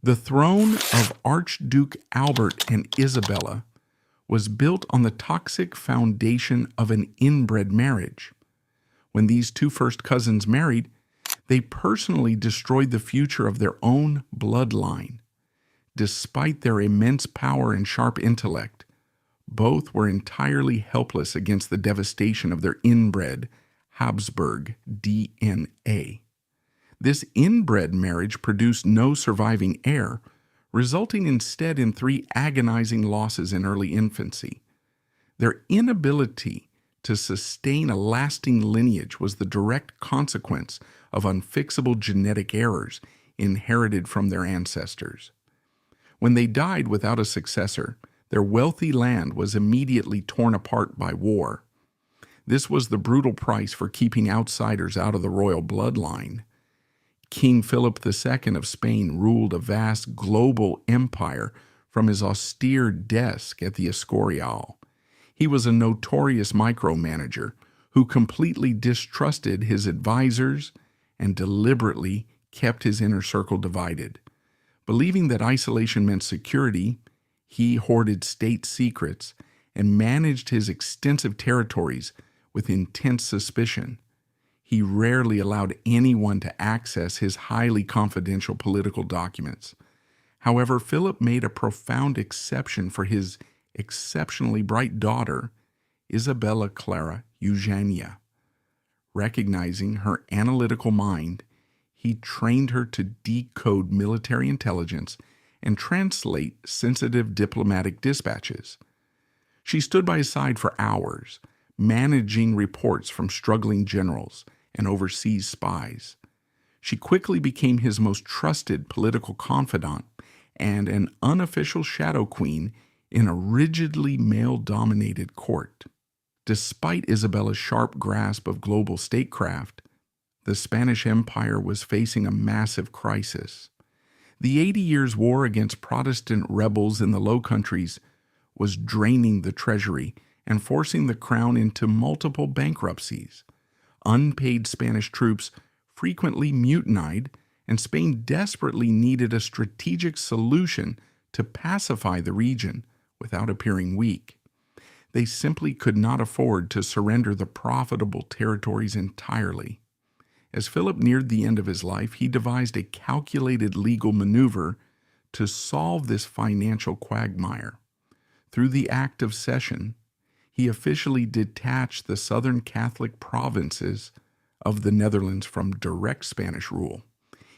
The throne of Archduke Albert and Isabella was built on the toxic foundation of an inbred marriage. When these two first cousins married, they personally destroyed the future of their own bloodline. Despite their immense power and sharp intellect, both were entirely helpless against the devastation of their inbred Habsburg DNA. This inbred marriage produced no surviving heir, resulting instead in 3 agonizing losses in early infancy. Their inability to sustain a lasting lineage was the direct consequence of unfixable genetic errors inherited from their ancestors. When they died without a successor, their wealthy land was immediately torn apart by war. This was the brutal price for keeping outsiders out of the royal bloodline. King Philip II of Spain ruled a vast global empire from his austere desk at the Escorial. He was a notorious micromanager who completely distrusted his advisors and deliberately kept his inner circle divided. Believing that isolation meant security, he hoarded state secrets and managed his extensive territories with intense suspicion. He rarely allowed anyone to access his highly confidential political documents. However, Philip made a profound exception for his exceptionally bright daughter, Isabella Clara Eugenia. Recognizing her analytical mind, he trained her to decode military intelligence and translate sensitive diplomatic dispatches. She stood by his side for hours, managing reports from struggling generals and overseas spies. She quickly became his most trusted political confidant and an unofficial shadow queen in a rigidly male-dominated court. Despite Isabella's sharp grasp of global statecraft, the Spanish Empire was facing a massive crisis. The 80 Years' War against Protestant rebels in the Low Countries was draining the treasury and forcing the crown into multiple bankruptcies. Unpaid Spanish troops frequently mutinied, and Spain desperately needed a strategic solution to pacify the region without appearing weak. They simply could not afford to surrender the profitable territories entirely. As Philip neared the end of his life, he devised a calculated legal maneuver to solve this financial quagmire. Through the Act of Cession, he officially detached the southern Catholic provinces of the Netherlands from direct Spanish rule.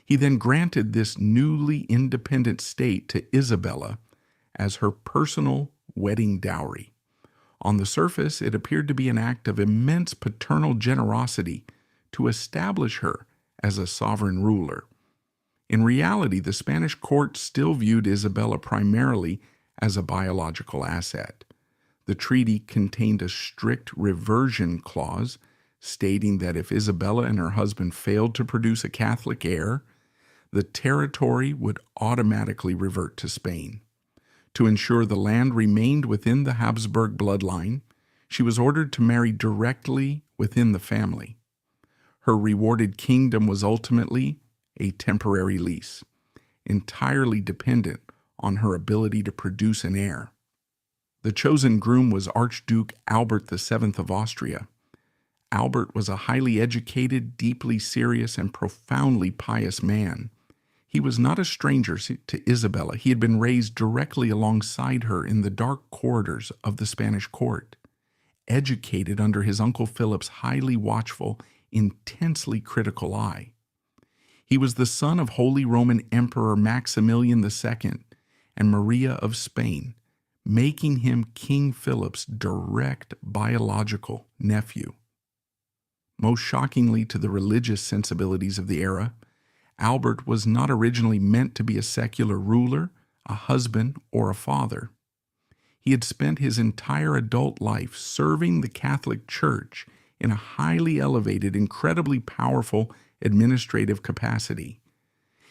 He then granted this newly independent state to Isabella as her personal wedding dowry. On the surface, it appeared to be an act of immense paternal generosity to establish her as a sovereign ruler. In reality, the Spanish court still viewed Isabella primarily as a biological asset. The treaty contained a strict reversion clause stating that if Isabella and her husband failed to produce a Catholic heir, the territory would automatically revert to Spain. To ensure the land remained within the Habsburg bloodline, she was ordered to marry directly within the family. Her rewarded kingdom was ultimately a temporary lease, entirely dependent on her ability to produce an heir. The chosen groom was Archduke Albert VII of Austria. Albert was a highly educated, deeply serious, and profoundly pious man. He was not a stranger to Isabella. He had been raised directly alongside her in the dark corridors of the Spanish court, educated under his Uncle Philip's highly watchful, intensely critical eye. He was the son of Holy Roman Emperor Maximilian II and Maria of Spain, making him King Philip's direct biological nephew. Most shockingly to the religious sensibilities of the era, Albert was not originally meant to be a secular ruler, a husband, or a father. He had spent his entire adult life serving the Catholic Church in a highly elevated, incredibly powerful administrative capacity.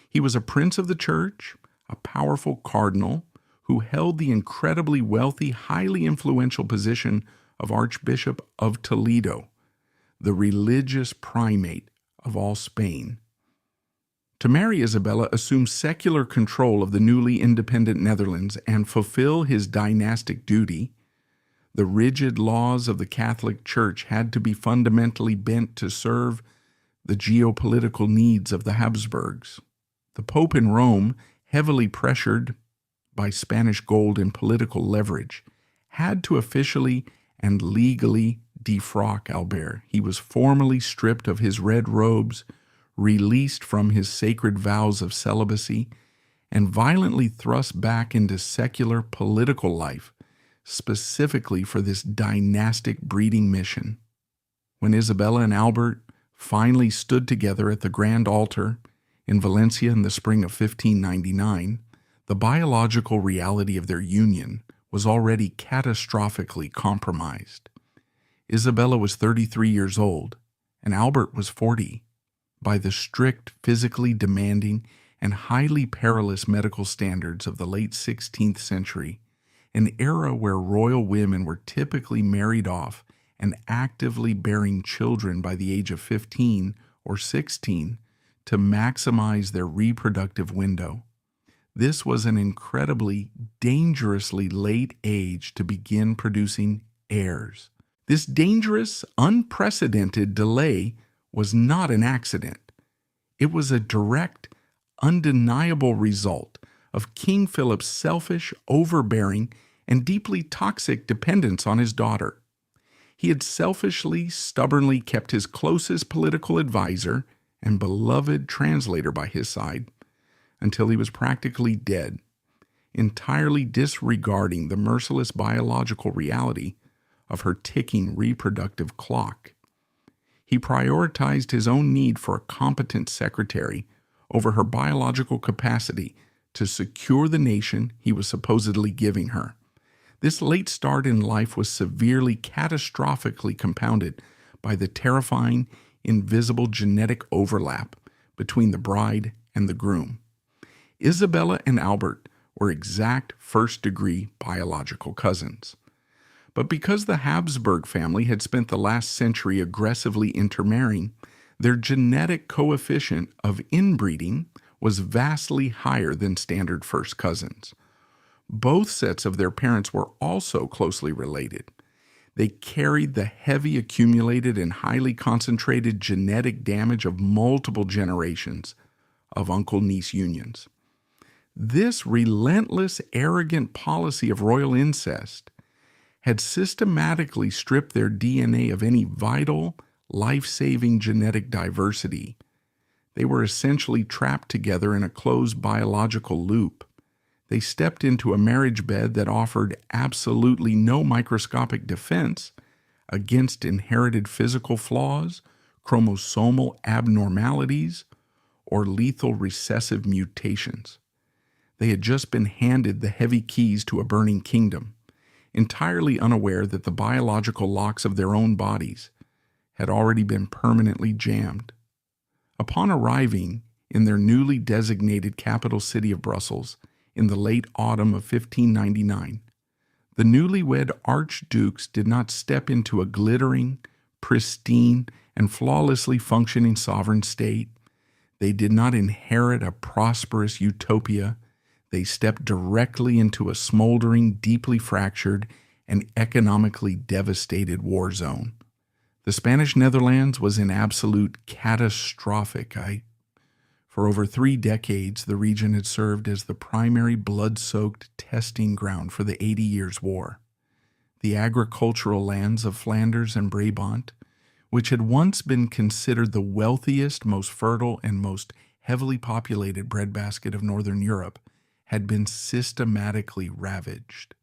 He was a prince of the church, a powerful cardinal, who held the incredibly wealthy, highly influential position of Archbishop of Toledo, the religious primate of all Spain. To marry Isabella assumed secular control of the newly independent Netherlands and fulfill his dynastic duty. The rigid laws of the Catholic Church had to be fundamentally bent to serve the geopolitical needs of the Habsburgs. The Pope in Rome, heavily pressured by Spanish gold and political leverage, had to officially and legally defrock Albert. He was formally stripped of his red robes, released from his sacred vows of celibacy, and violently thrust back into secular political life, specifically for this dynastic breeding mission. When Isabella and Albert finally stood together at the Grand Altar in Valencia in the spring of 1599, the biological reality of their union was already catastrophically compromised. Isabella was 33 years old, and Albert was 40. By the strict, physically demanding, and highly perilous medical standards of the late 16th century, an era where royal women were typically married off and actively bearing children by the age of 15 or 16 to maximize their reproductive window. This was an incredibly, dangerously late age to begin producing heirs. This dangerous, unprecedented delay was not an accident. It was a direct, undeniable result of King Philip's selfish, overbearing, and deeply toxic dependence on his daughter. He had selfishly, stubbornly kept his closest political advisor and beloved translator by his side until he was practically dead, entirely disregarding the merciless biological reality of her ticking reproductive clock. He prioritized his own need for a competent secretary over her biological capacity to secure the nation he was supposedly giving her. This late start in life was severely, catastrophically compounded by the terrifying, invisible genetic overlap between the bride and the groom. Isabella and Albert were exact first-degree biological cousins. But because the Habsburg family had spent the last century aggressively intermarrying, their genetic coefficient of inbreeding was vastly higher than standard first cousins. Both sets of their parents were also closely related. They carried the heavy accumulated and highly concentrated genetic damage of multiple generations of uncle-niece unions. This relentless, arrogant policy of royal incest had systematically stripped their DNA of any vital, life-saving genetic diversity. They were essentially trapped together in a closed biological loop. They stepped into a marriage bed that offered absolutely no microscopic defense against inherited physical flaws, chromosomal abnormalities, or lethal recessive mutations. They had just been handed the heavy keys to a burning kingdom, entirely unaware that the biological locks of their own bodies had already been permanently jammed. Upon arriving in their newly designated capital city of Brussels in the late autumn of 1599, the newlywed archdukes did not step into a glittering, pristine, and flawlessly functioning sovereign state. They did not inherit a prosperous utopia. They stepped directly into a smoldering, deeply fractured, and economically devastated war zone. The Spanish Netherlands was in absolute catastrophic. For over 3 decades, the region had served as the primary blood-soaked testing ground for the 80 Years' War. The agricultural lands of Flanders and Brabant, which had once been considered the wealthiest, most fertile, and most heavily populated breadbasket of Northern Europe, had been systematically ravaged.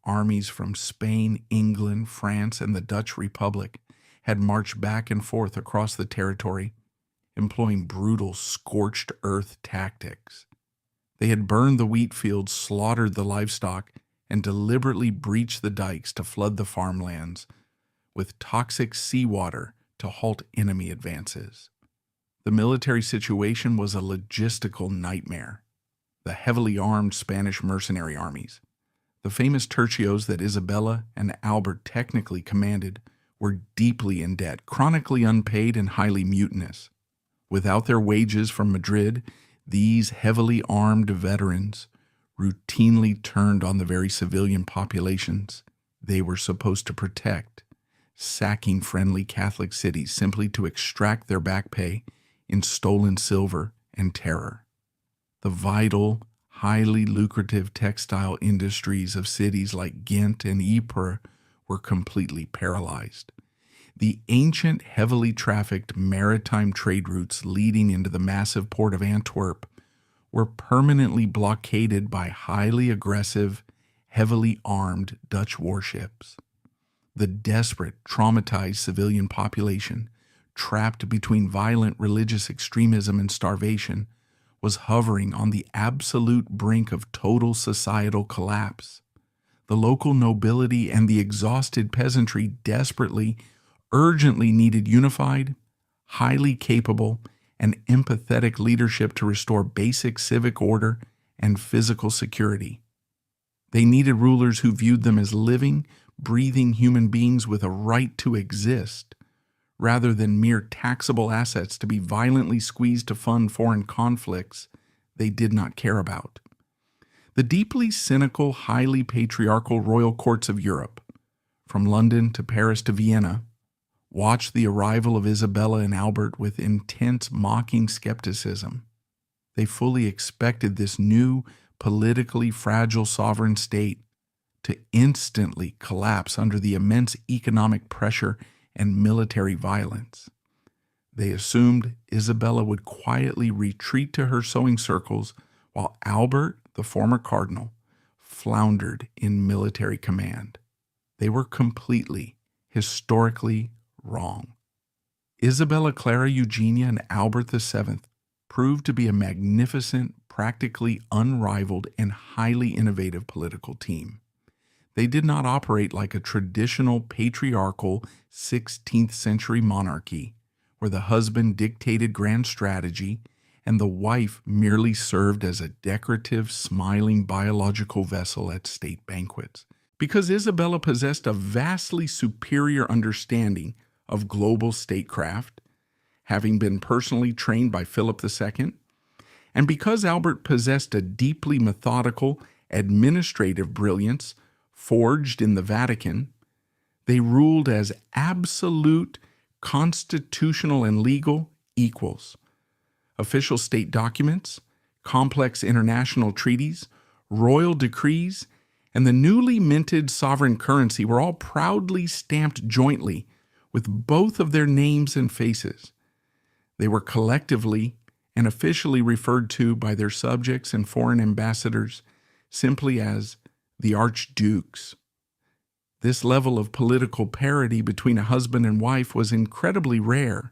Armies from Spain, England, France, and the Dutch Republic had marched back and forth across the territory, employing brutal, scorched earth tactics. They had burned the wheat fields, slaughtered the livestock, and deliberately breached the dikes to flood the farmlands with toxic seawater to halt enemy advances. The military situation was a logistical nightmare. The heavily armed Spanish mercenary armies, the famous tercios that Isabella and Albert technically commanded, were deeply in debt, chronically unpaid, and highly mutinous. Without their wages from Madrid, these heavily armed veterans routinely turned on the very civilian populations they were supposed to protect, sacking friendly Catholic cities simply to extract their back pay in stolen silver and terror. The vital, highly lucrative textile industries of cities like Ghent and Ypres were completely paralyzed. The ancient, heavily trafficked maritime trade routes leading into the massive port of Antwerp were permanently blockaded by highly aggressive, heavily armed Dutch warships. The desperate, traumatized civilian population, trapped between violent religious extremism and starvation, was hovering on the absolute brink of total societal collapse. The local nobility and the exhausted peasantry desperately, urgently needed unified, highly capable, and empathetic leadership to restore basic civic order and physical security. They needed rulers who viewed them as living, breathing human beings with a right to exist, rather than mere taxable assets to be violently squeezed to fund foreign conflicts they did not care about. The deeply cynical, highly patriarchal royal courts of Europe, from London to Paris to Vienna, watched the arrival of Isabella and Albert with intense mocking skepticism. They fully expected this new, politically fragile sovereign state to instantly collapse under the immense economic pressure and military violence. They assumed Isabella would quietly retreat to her sewing circles while Albert, the former cardinal, floundered in military command. They were completely, historically wrong. Isabella, Clara, Eugenia, and Albert VII proved to be a magnificent, practically unrivaled, and highly innovative political team. They did not operate like a traditional patriarchal 16th century monarchy, where the husband dictated grand strategy and the wife merely served as a decorative, smiling biological vessel at state banquets. Because Isabella possessed a vastly superior understanding of global statecraft, having been personally trained by Philip II, and because Albert possessed a deeply methodical administrative brilliance forged in the Vatican, they ruled as absolute constitutional and legal equals. Official state documents, complex international treaties, royal decrees, and the newly minted sovereign currency were all proudly stamped jointly with both of their names and faces. They were collectively and officially referred to by their subjects and foreign ambassadors simply as the Archdukes. This level of political parity between a husband and wife was incredibly rare,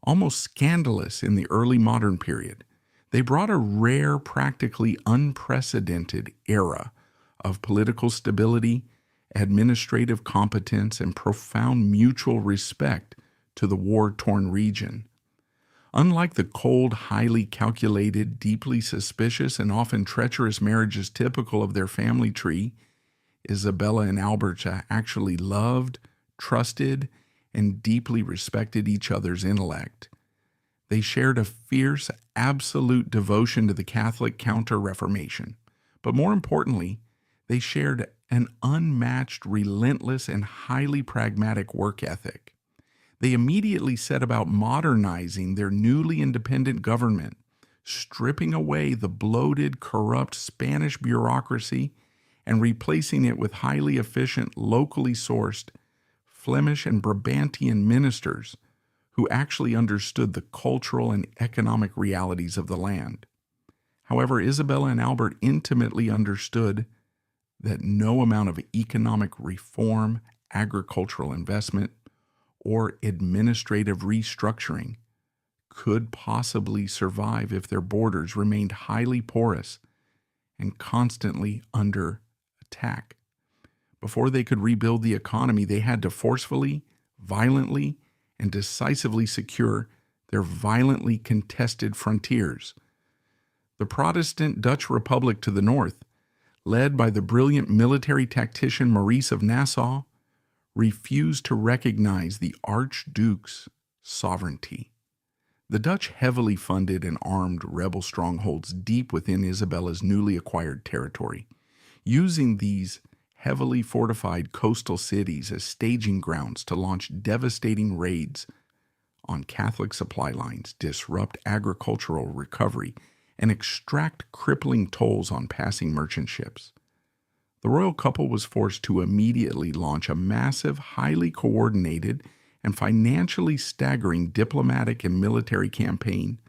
almost scandalous in the early modern period. They brought a rare, practically unprecedented era of political stability, administrative competence, and profound mutual respect to the war-torn region. Unlike the cold, highly calculated, deeply suspicious, and often treacherous marriages typical of their family tree, Isabella and Albert actually loved, trusted, and deeply respected each other's intellect. They shared a fierce, absolute devotion to the Catholic Counter-Reformation, but more importantly, they shared an unmatched, relentless, and highly pragmatic work ethic. They immediately set about modernizing their newly independent government, stripping away the bloated, corrupt Spanish bureaucracy and replacing it with highly efficient, locally sourced Flemish and Brabantian ministers who actually understood the cultural and economic realities of the land. However, Isabella and Albert intimately understood that no amount of economic reform, agricultural investment, or administrative restructuring could possibly survive if their borders remained highly porous and constantly under attack. Before they could rebuild the economy, they had to forcefully, violently, and decisively secure their violently contested frontiers. The Protestant Dutch Republic to the north, led by the brilliant military tactician Maurice of Nassau, refused to recognize the Archduke's sovereignty. The Dutch heavily funded and armed rebel strongholds deep within Isabella's newly acquired territory, using these heavily fortified coastal cities as staging grounds to launch devastating raids on Catholic supply lines, disrupt agricultural recovery, and extract crippling tolls on passing merchant ships. The royal couple was forced to immediately launch a massive, highly coordinated, and financially staggering diplomatic and military campaign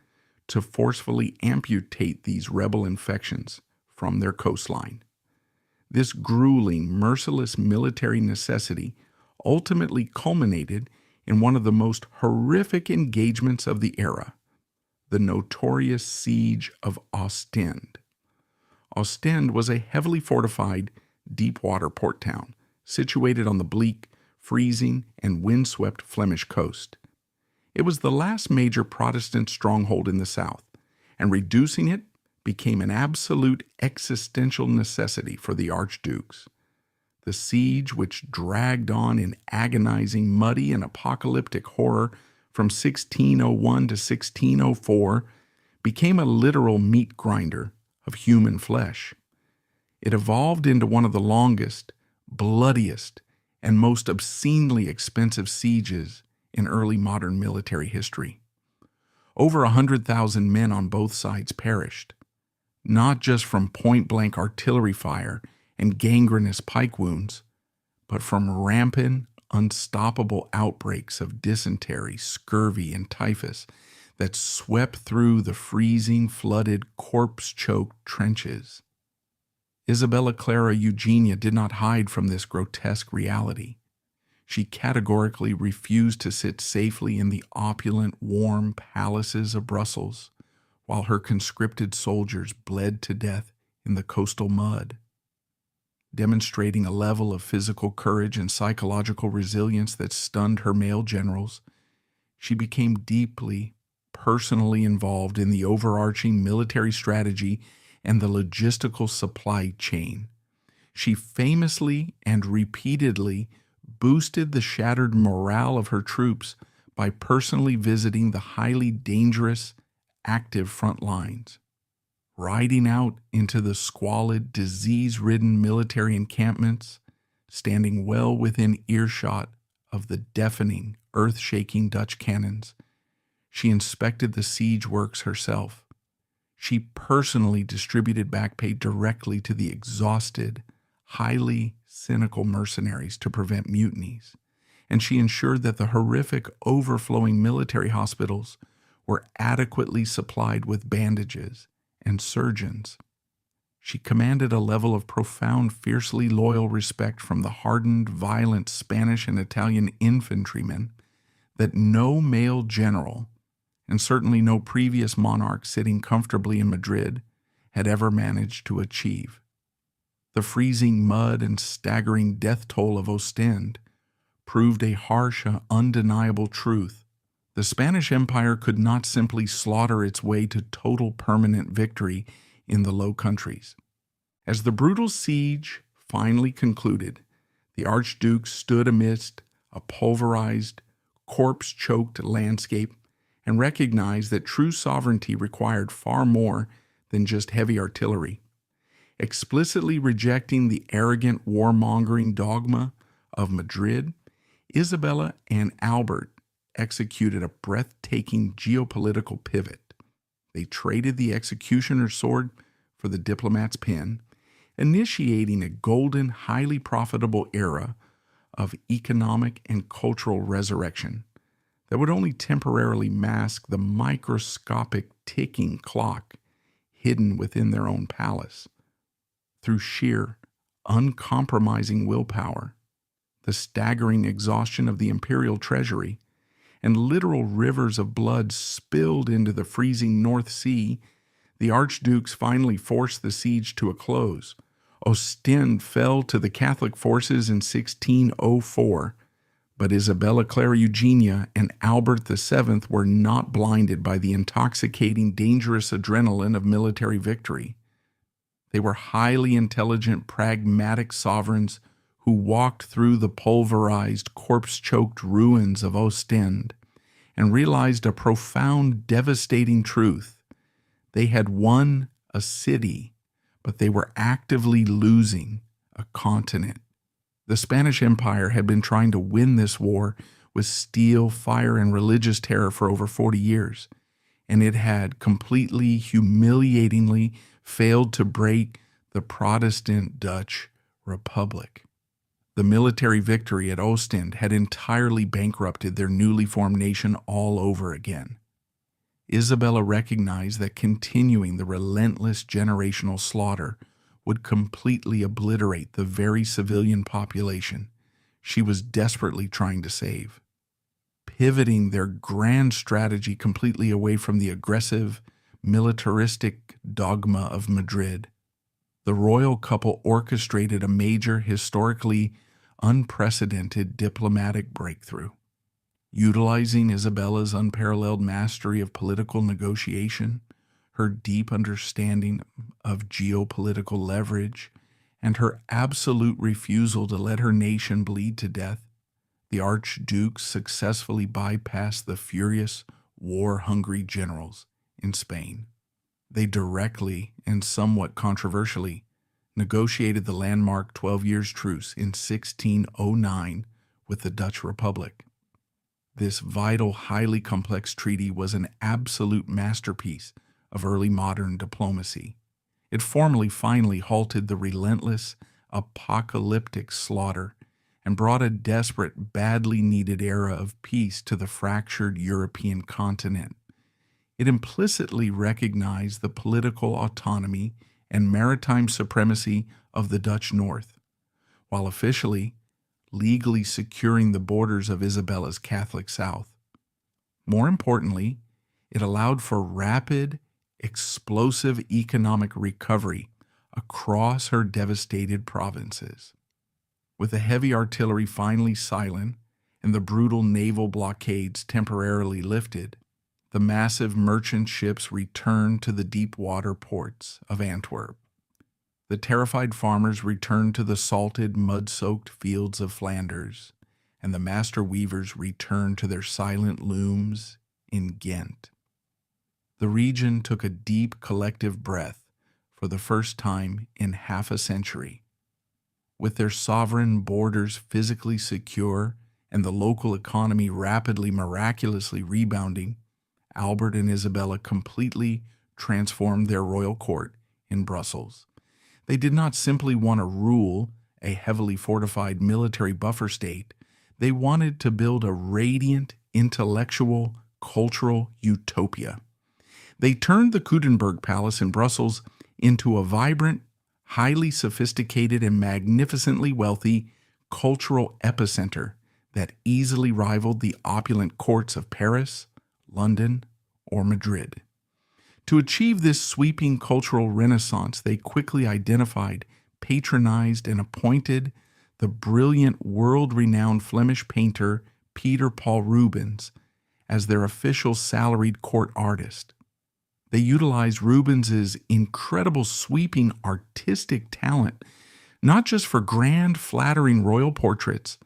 to forcefully amputate these rebel infections from their coastline. This grueling, merciless military necessity ultimately culminated in one of the most horrific engagements of the era, the notorious Siege of Ostend. Ostend was a heavily fortified, deep-water port town situated on the bleak, freezing, and windswept Flemish coast. It was the last major Protestant stronghold in the south, and reducing it became an absolute existential necessity for the archdukes. The siege, which dragged on in agonizing, muddy, and apocalyptic horror from 1601 to 1604, became a literal meat grinder of human flesh. It evolved into one of the longest, bloodiest, and most obscenely expensive sieges in early modern military history. Over 100,000 men on both sides perished, not just from point-blank artillery fire and gangrenous pike wounds, but from rampant, unstoppable outbreaks of dysentery, scurvy, and typhus that swept through the freezing, flooded, corpse-choked trenches. Isabella Clara Eugenia did not hide from this grotesque reality. She categorically refused to sit safely in the opulent, warm palaces of Brussels, while her conscripted soldiers bled to death in the coastal mud. Demonstrating a level of physical courage and psychological resilience that stunned her male generals, she became deeply, personally involved in the overarching military strategy and the logistical supply chain. She famously and repeatedly boosted the shattered morale of her troops by personally visiting the highly dangerous, active front lines, riding out into the squalid, disease-ridden military encampments, standing well within earshot of the deafening, earth-shaking Dutch cannons. She inspected the siege works herself. She personally distributed back pay directly to the exhausted, highly cynical mercenaries to prevent mutinies, and she ensured that the horrific, overflowing military hospitals were adequately supplied with bandages and surgeons. She commanded a level of profound, fiercely loyal respect from the hardened, violent Spanish and Italian infantrymen that no male general, and certainly no previous monarch sitting comfortably in Madrid, had ever managed to achieve. The freezing mud and staggering death toll of Ostend proved a harsh, undeniable truth. The Spanish Empire could not simply slaughter its way to total permanent victory in the Low Countries. As the brutal siege finally concluded, the Archduke stood amidst a pulverized, corpse-choked landscape and recognized that true sovereignty required far more than just heavy artillery. Explicitly rejecting the arrogant warmongering dogma of Madrid, Isabella and Albert executed a breathtaking geopolitical pivot. They traded the executioner's sword for the diplomat's pen, initiating a golden, highly profitable era of economic and cultural resurrection that would only temporarily mask the microscopic ticking clock hidden within their own palace. Through sheer, uncompromising willpower, the staggering exhaustion of the imperial treasury, and literal rivers of blood spilled into the freezing North Sea, the archdukes finally forced the siege to a close. Ostend fell to the Catholic forces in 1604, but Isabella Clara Eugenia and Albert VII were not blinded by the intoxicating, dangerous adrenaline of military victory. They were highly intelligent, pragmatic sovereigns who walked through the pulverized, corpse-choked ruins of Ostend and realized a profound, devastating truth. They had won a city, but they were actively losing a continent. The Spanish Empire had been trying to win this war with steel, fire, and religious terror for over 40 years, and it had completely, humiliatingly failed to break the Protestant Dutch Republic. The military victory at Ostend had entirely bankrupted their newly formed nation all over again. Isabella recognized that continuing the relentless generational slaughter would completely obliterate the very civilian population she was desperately trying to save. Pivoting their grand strategy completely away from the aggressive, militaristic dogma of Madrid, the royal couple orchestrated a major, historically unprecedented diplomatic breakthrough. Utilizing Isabella's unparalleled mastery of political negotiation, her deep understanding of geopolitical leverage, and her absolute refusal to let her nation bleed to death, the Archduke successfully bypassed the furious, war-hungry generals in Spain. They directly and somewhat controversially negotiated the landmark 12 years truce in 1609 with the Dutch Republic. This vital, highly complex treaty was an absolute masterpiece of early modern diplomacy. It formally finally halted the relentless, apocalyptic slaughter and brought a desperate, badly needed era of peace to the fractured European continent. It implicitly recognized the political autonomy and maritime supremacy of the Dutch North, while officially, legally securing the borders of Isabella's Catholic South. More importantly, it allowed for rapid, explosive economic recovery across her devastated provinces. With the heavy artillery finally silent and the brutal naval blockades temporarily lifted, the massive merchant ships returned to the deep water ports of Antwerp. The terrified farmers returned to the salted, mud-soaked fields of Flanders, and the master weavers returned to their silent looms in Ghent. The region took a deep collective breath for the first time in half a century. With their sovereign borders physically secure and the local economy rapidly, miraculously rebounding, Albert and Isabella completely transformed their royal court in Brussels. They did not simply want to rule a heavily fortified military buffer state. They wanted to build a radiant, intellectual, cultural utopia. They turned the Coudenberg Palace in Brussels into a vibrant, highly sophisticated, and magnificently wealthy cultural epicenter that easily rivaled the opulent courts of Paris, London, or Madrid. To achieve this sweeping cultural renaissance, they quickly identified, patronized, and appointed the brilliant, world-renowned Flemish painter Peter Paul Rubens as their official salaried court artist. They utilized Rubens's incredible sweeping artistic talent, not just for grand, flattering royal portraits,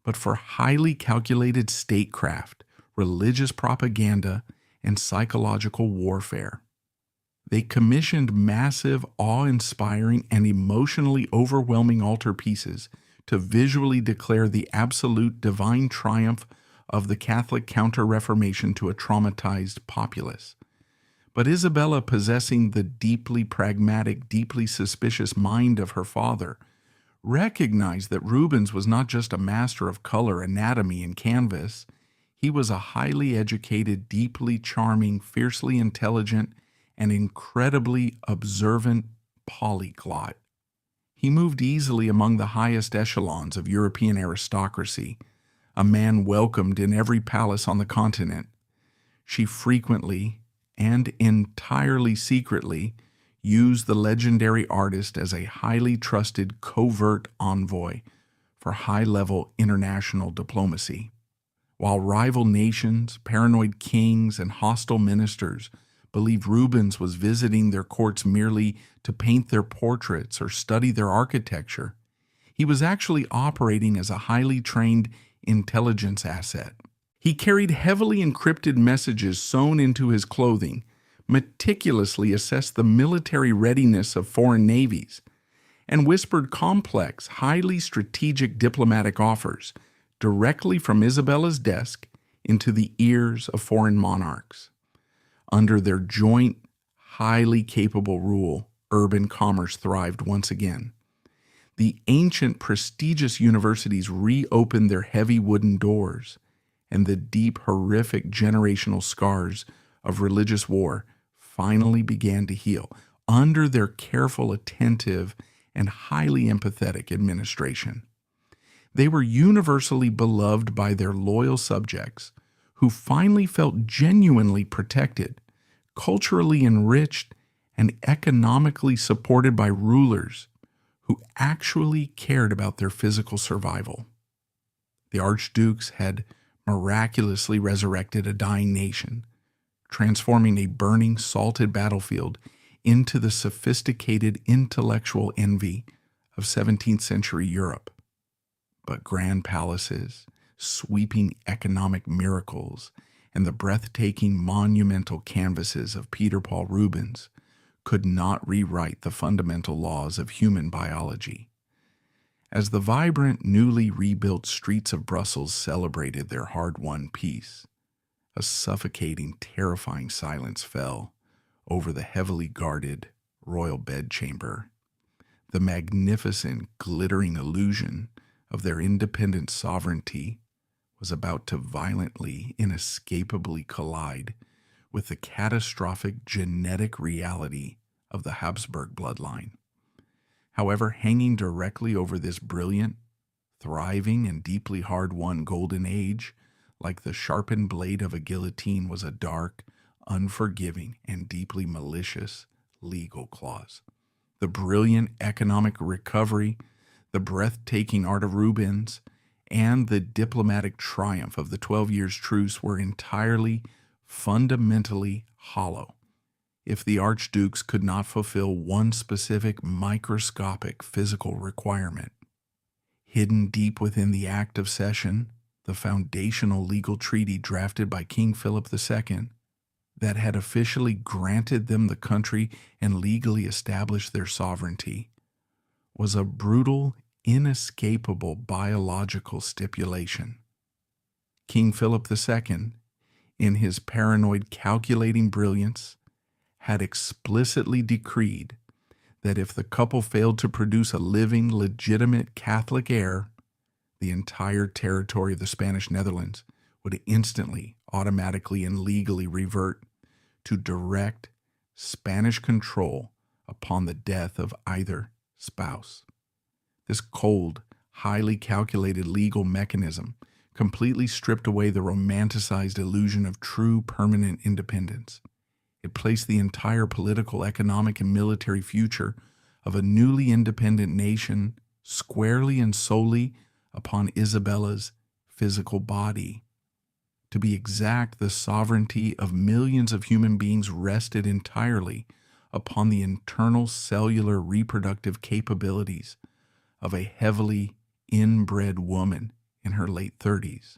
but for highly calculated statecraft, religious propaganda, and psychological warfare. They commissioned massive, awe-inspiring, and emotionally overwhelming altarpieces to visually declare the absolute divine triumph of the Catholic Counter-Reformation to a traumatized populace. But Isabella, possessing the deeply pragmatic, deeply suspicious mind of her father, recognized that Rubens was not just a master of color, anatomy, and canvas. He was a highly educated, deeply charming, fiercely intelligent, and incredibly observant polyglot. He moved easily among the highest echelons of European aristocracy, a man welcomed in every palace on the continent. She frequently and entirely secretly used the legendary artist as a highly trusted covert envoy for high-level international diplomacy. While rival nations, paranoid kings, and hostile ministers believed Rubens was visiting their courts merely to paint their portraits or study their architecture, he was actually operating as a highly trained intelligence asset. He carried heavily encrypted messages sewn into his clothing, meticulously assessed the military readiness of foreign navies, and whispered complex, highly strategic diplomatic offers directly from Isabella's desk into the ears of foreign monarchs. Under their joint, highly capable rule, urban commerce thrived once again. The ancient, prestigious universities reopened their heavy wooden doors, and the deep, horrific generational scars of religious war finally began to heal under their careful, attentive, and highly empathetic administration. They were universally beloved by their loyal subjects, who finally felt genuinely protected, culturally enriched, and economically supported by rulers who actually cared about their physical survival. The archdukes had miraculously resurrected a dying nation, transforming a burning, salted battlefield into the sophisticated intellectual envy of 17th century Europe. But grand palaces, sweeping economic miracles, and the breathtaking monumental canvases of Peter Paul Rubens could not rewrite the fundamental laws of human biology. As the vibrant, newly rebuilt streets of Brussels celebrated their hard-won peace, a suffocating, terrifying silence fell over the heavily guarded royal bedchamber. The magnificent, glittering illusion of their independent sovereignty was about to violently, inescapably collide with the catastrophic genetic reality of the Habsburg bloodline. However, hanging directly over this brilliant, thriving, and deeply hard-won golden age, like the sharpened blade of a guillotine, was a dark, unforgiving, and deeply malicious legal clause. The brilliant economic recovery, the breathtaking art of Rubens, and the diplomatic triumph of the 12 years' truce were entirely, fundamentally hollow if the archdukes could not fulfill one specific microscopic physical requirement. Hidden deep within the Act of Cession, the foundational legal treaty drafted by King Philip II that had officially granted them the country and legally established their sovereignty, was a brutal, inescapable biological stipulation. King Philip II, in his paranoid calculating brilliance, had explicitly decreed that if the couple failed to produce a living, legitimate Catholic heir, the entire territory of the Spanish Netherlands would instantly, automatically, and legally revert to direct Spanish control upon the death of either spouse. This cold, highly calculated legal mechanism completely stripped away the romanticized illusion of true permanent independence. It placed the entire political, economic, and military future of a newly independent nation squarely and solely upon Isabella's physical body. To be exact, the sovereignty of millions of human beings rested entirely upon the internal cellular reproductive capabilities of a heavily inbred woman in her late 30s.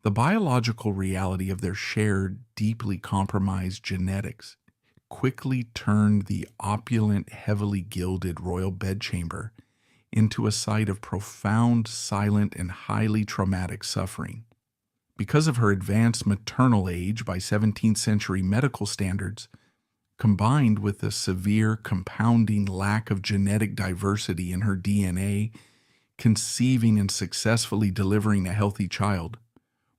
The biological reality of their shared, deeply compromised genetics quickly turned the opulent, heavily gilded royal bedchamber into a site of profound, silent, and highly traumatic suffering. Because of her advanced maternal age by 17th century medical standards, combined with the severe compounding lack of genetic diversity in her DNA, conceiving and successfully delivering a healthy child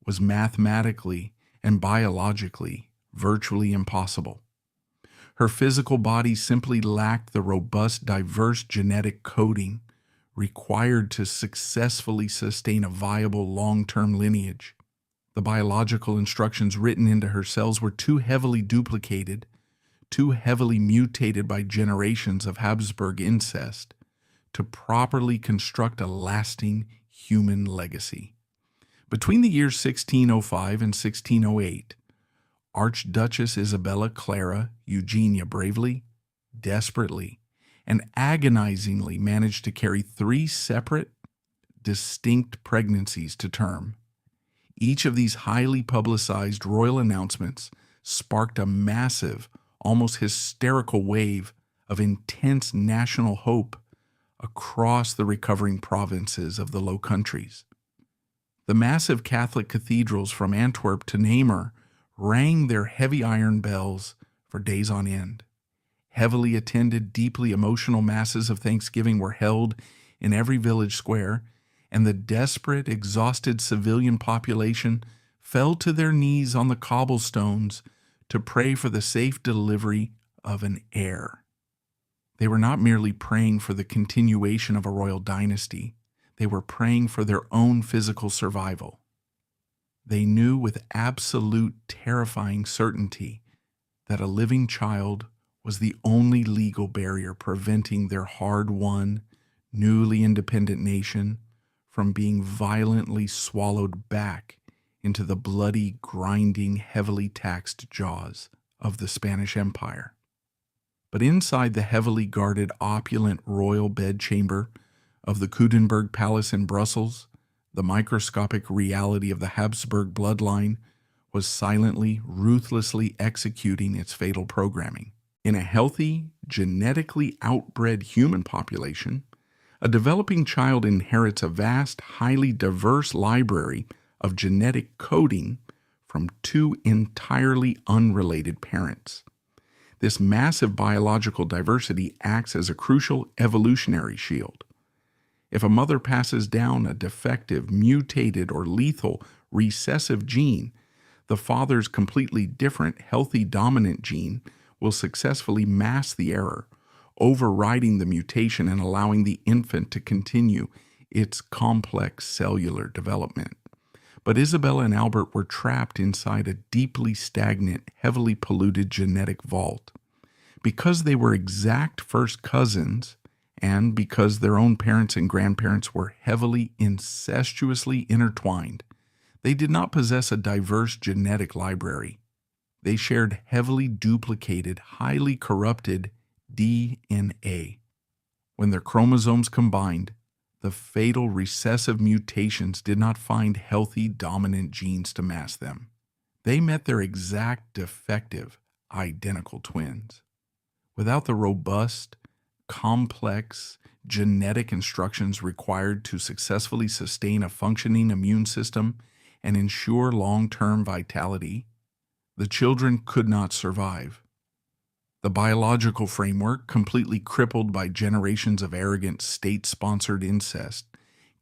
was mathematically and biologically virtually impossible. Her physical body simply lacked the robust, diverse genetic coding required to successfully sustain a viable long-term lineage. The biological instructions written into her cells were too heavily duplicated, too heavily mutated by generations of Habsburg incest to properly construct a lasting human legacy. Between the years 1605 and 1608, Archduchess Isabella Clara Eugenia bravely, desperately, and agonizingly managed to carry 3 separate, distinct pregnancies to term, Each of these highly publicized royal announcements sparked a massive, almost hysterical wave of intense national hope across the recovering provinces of the Low Countries. The massive Catholic cathedrals from Antwerp to Namur rang their heavy iron bells for days on end. Heavily attended, deeply emotional masses of thanksgiving were held in every village square, and the desperate, exhausted civilian population fell to their knees on the cobblestones to pray for the safe delivery of an heir. They were not merely praying for the continuation of a royal dynasty. They were praying for their own physical survival. They knew with absolute terrifying certainty that a living child was the only legal barrier preventing their hard-won, newly independent nation from being violently swallowed back into the bloody, grinding, heavily taxed jaws of the Spanish Empire. But inside the heavily guarded, opulent royal bedchamber of the Coudenberg Palace in Brussels, the microscopic reality of the Habsburg bloodline was silently, ruthlessly executing its fatal programming. In a healthy, genetically outbred human population, a developing child inherits a vast, highly diverse library of genetic coding from two entirely unrelated parents. This massive biological diversity acts as a crucial evolutionary shield. If a mother passes down a defective, mutated, or lethal recessive gene, the father's completely different, healthy dominant gene will successfully mask the error, overriding the mutation and allowing the infant to continue its complex cellular development. But Isabella and Albert were trapped inside a deeply stagnant, heavily polluted genetic vault. Because they were exact first cousins, and because their own parents and grandparents were heavily incestuously intertwined, they did not possess a diverse genetic library. They shared heavily duplicated, highly corrupted DNA. When their chromosomes combined, the fatal recessive mutations did not find healthy dominant genes to mask them. They met their exact defective, identical twins. Without the robust, complex genetic instructions required to successfully sustain a functioning immune system and ensure long-term vitality, the children could not survive. The biological framework, completely crippled by generations of arrogant state-sponsored incest,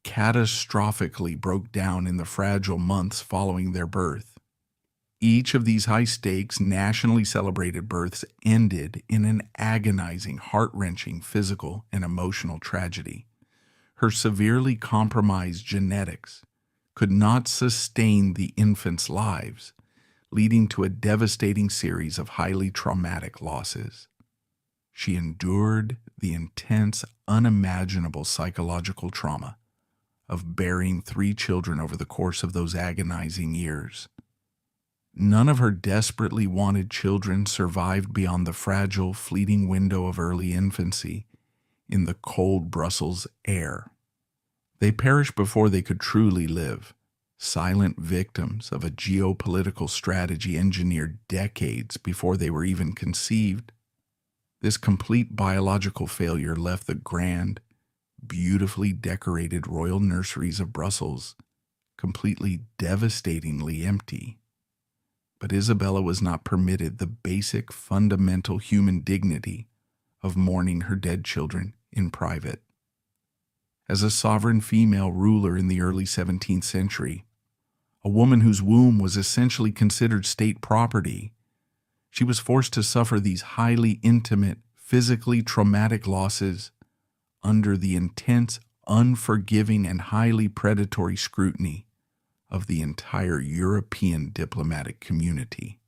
catastrophically broke down in the fragile months following their birth. Each of these high-stakes, nationally celebrated births ended in an agonizing, heart-wrenching physical and emotional tragedy. Her severely compromised genetics could not sustain the infants' lives, leading to a devastating series of highly traumatic losses. She endured the intense, unimaginable psychological trauma of bearing 3 children over the course of those agonizing years. None of her desperately wanted children survived beyond the fragile, fleeting window of early infancy in the cold Brussels air. They perished before they could truly live, silent victims of a geopolitical strategy engineered decades before they were even conceived. This complete biological failure left the grand, beautifully decorated royal nurseries of Brussels completely devastatingly empty. But Isabella was not permitted the basic, fundamental human dignity of mourning her dead children in private. As a sovereign female ruler in the early 17th century, a woman whose womb was essentially considered state property, she was forced to suffer these highly intimate, physically traumatic losses under the intense, unforgiving, and highly predatory scrutiny of the entire European diplomatic community.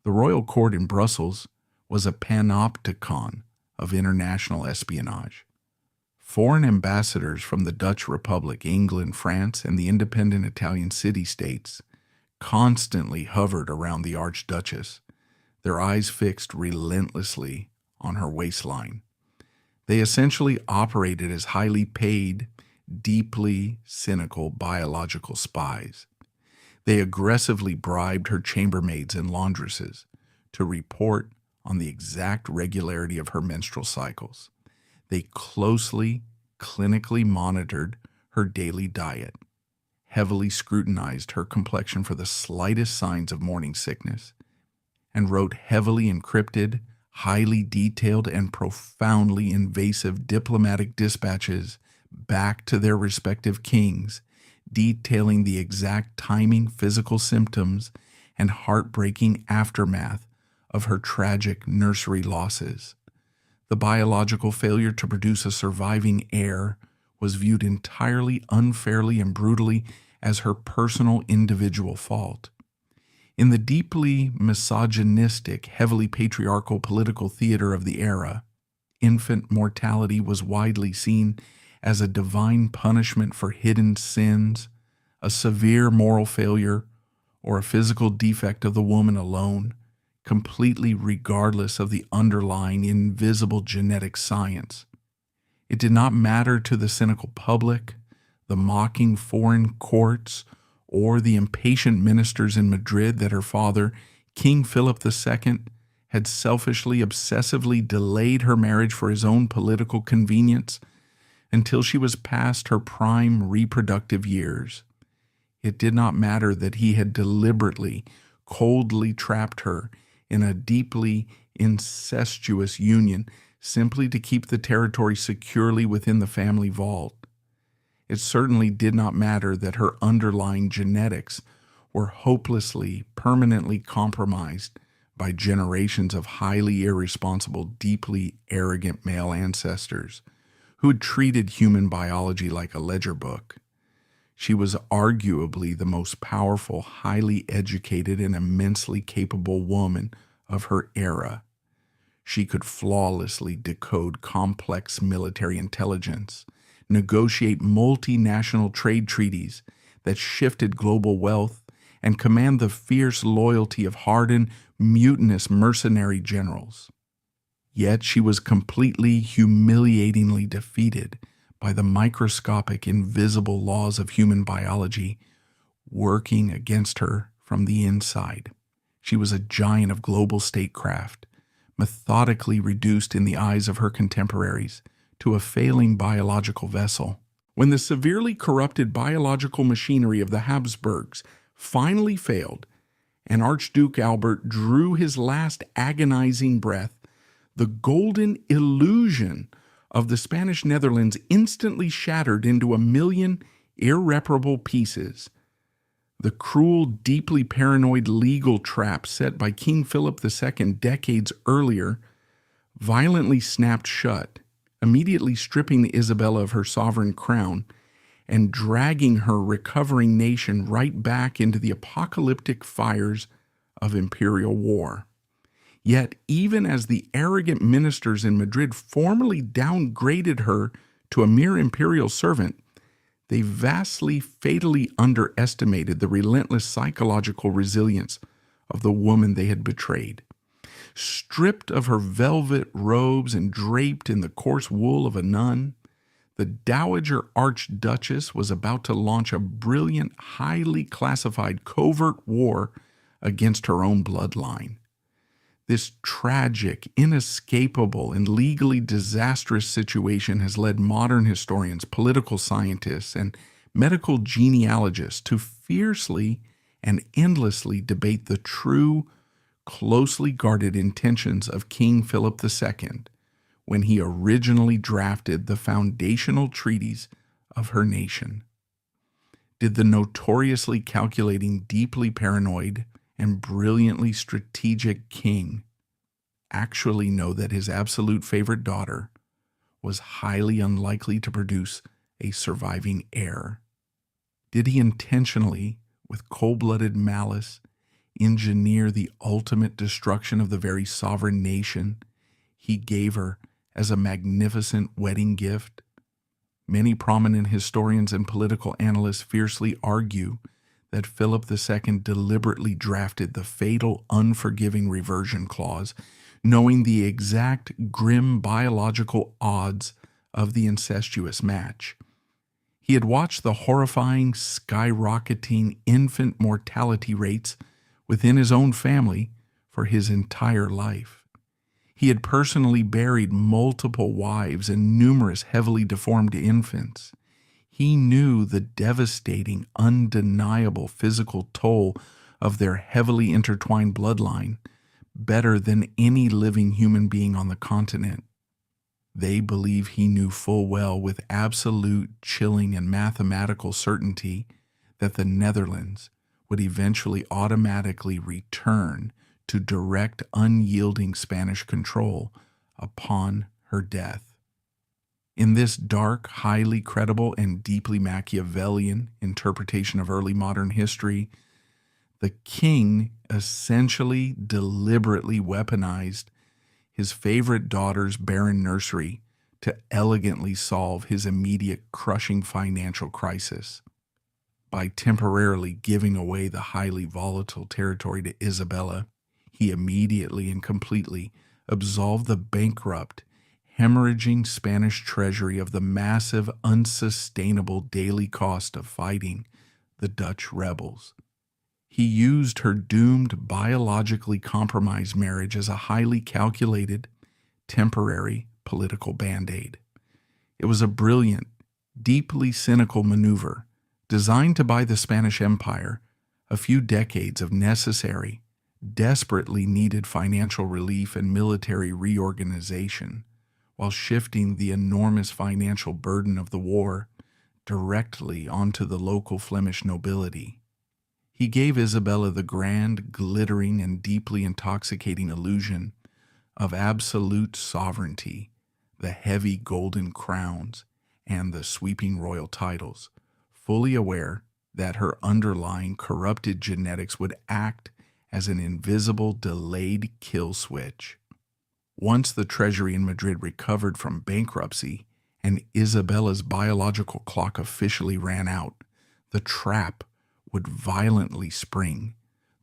The royal court in Brussels was a panopticon of international espionage. Foreign ambassadors from the Dutch Republic, England, France, and the independent Italian city-states constantly hovered around the Archduchess, their eyes fixed relentlessly on her waistline. They essentially operated as highly paid, deeply cynical biological spies. They aggressively bribed her chambermaids and laundresses to report on the exact regularity of her menstrual cycles. They closely, clinically monitored her daily diet, heavily scrutinized her complexion for the slightest signs of morning sickness, and wrote heavily encrypted, highly detailed, and profoundly invasive diplomatic dispatches back to their respective kings, detailing the exact timing, physical symptoms, and heartbreaking aftermath of her tragic nursery losses. The biological failure to produce a surviving heir was viewed entirely unfairly and brutally as her personal individual fault. In the deeply misogynistic, heavily patriarchal political theater of the era, infant mortality was widely seen as a divine punishment for hidden sins, a severe moral failure, or a physical defect of the woman alone, completely regardless of the underlying invisible genetic science. It did not matter to the cynical public, the mocking foreign courts, or the impatient ministers in Madrid that her father, King Philip II, had selfishly, obsessively delayed her marriage for his own political convenience until she was past her prime reproductive years. It did not matter that he had deliberately, coldly trapped her in a deeply incestuous union simply to keep the territory securely within the family vault. It certainly did not matter that her underlying genetics were hopelessly, permanently compromised by generations of highly irresponsible, deeply arrogant male ancestors who had treated human biology like a ledger book. She was arguably the most powerful, highly educated, and immensely capable woman of her era. She could flawlessly decode complex military intelligence, negotiate multinational trade treaties that shifted global wealth, and command the fierce loyalty of hardened, mutinous mercenary generals. Yet she was completely, humiliatingly defeated by the microscopic, invisible laws of human biology working against her from the inside. She was a giant of global statecraft, methodically reduced in the eyes of her contemporaries to a failing biological vessel. When the severely corrupted biological machinery of the Habsburgs finally failed, and Archduke Albert drew his last agonizing breath, the golden illusion of the Spanish Netherlands instantly shattered into a million irreparable pieces. The cruel, deeply paranoid legal trap set by King Philip II decades earlier violently snapped shut, immediately stripping Isabella of her sovereign crown and dragging her recovering nation right back into the apocalyptic fires of imperial war. Yet, even as the arrogant ministers in Madrid formally downgraded her to a mere imperial servant, they vastly, fatally underestimated the relentless psychological resilience of the woman they had betrayed. Stripped of her velvet robes and draped in the coarse wool of a nun, the Dowager Archduchess was about to launch a brilliant, highly classified covert war against her own bloodline. This tragic, inescapable, and legally disastrous situation has led modern historians, political scientists, and medical genealogists to fiercely and endlessly debate the true, closely guarded intentions of King Philip II when he originally drafted the foundational treaties of her nation. Did the notoriously calculating, deeply paranoid, and brilliantly strategic king actually know that his absolute favorite daughter was highly unlikely to produce a surviving heir? Did he intentionally, with cold-blooded malice, engineer the ultimate destruction of the very sovereign nation he gave her as a magnificent wedding gift? Many prominent historians and political analysts fiercely argue that Philip II deliberately drafted the fatal, unforgiving reversion clause, knowing the exact grim biological odds of the incestuous match. He had watched the horrifying, skyrocketing infant mortality rates within his own family for his entire life. He had personally buried multiple wives and numerous heavily deformed infants. He knew the devastating, undeniable physical toll of their heavily intertwined bloodline better than any living human being on the continent. They believe he knew full well with absolute, chilling, and mathematical certainty that the Netherlands would eventually automatically return to direct, unyielding Spanish control upon her death. In this dark, highly credible, and deeply Machiavellian interpretation of early modern history, the king essentially deliberately weaponized his favorite daughter's barren nursery to elegantly solve his immediate crushing financial crisis. By temporarily giving away the highly volatile territory to Isabella, he immediately and completely absolved the bankrupt, hemorrhaging Spanish treasury of the massive, unsustainable daily cost of fighting the Dutch rebels. He used her doomed, biologically compromised marriage as a highly calculated, temporary political band-aid. It was a brilliant, deeply cynical maneuver designed to buy the Spanish Empire a few decades of necessary, desperately needed financial relief and military reorganization, while shifting the enormous financial burden of the war directly onto the local Flemish nobility. He gave Isabella the grand, glittering, and deeply intoxicating illusion of absolute sovereignty, the heavy golden crowns, and the sweeping royal titles, fully aware that her underlying corrupted genetics would act as an invisible, delayed kill switch. Once the treasury in Madrid recovered from bankruptcy and Isabella's biological clock officially ran out, the trap would violently spring,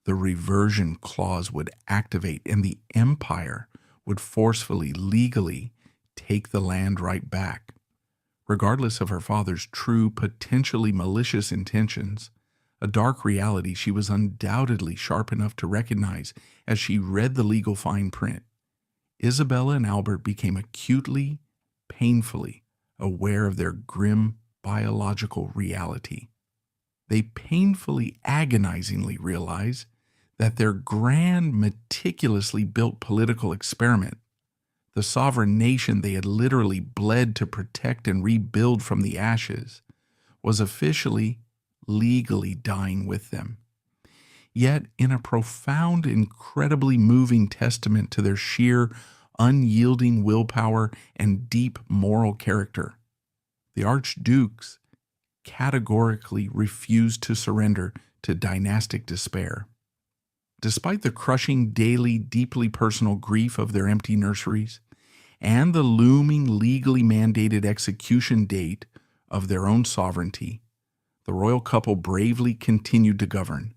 the reversion clause would activate, and the empire would forcefully, legally take the land right back. Regardless of her father's true, potentially malicious intentions, a dark reality she was undoubtedly sharp enough to recognize as she read the legal fine print, Isabella and Albert became acutely, painfully aware of their grim biological reality. They painfully, agonizingly realize that their grand, meticulously built political experiment, the sovereign nation they had literally bled to protect and rebuild from the ashes, was officially, legally dying with them. Yet, in a profound, incredibly moving testament to their sheer, unyielding willpower and deep moral character, the Archdukes categorically refused to surrender to dynastic despair. Despite the crushing daily, deeply personal grief of their empty nurseries and the looming legally mandated execution date of their own sovereignty, the royal couple bravely continued to govern.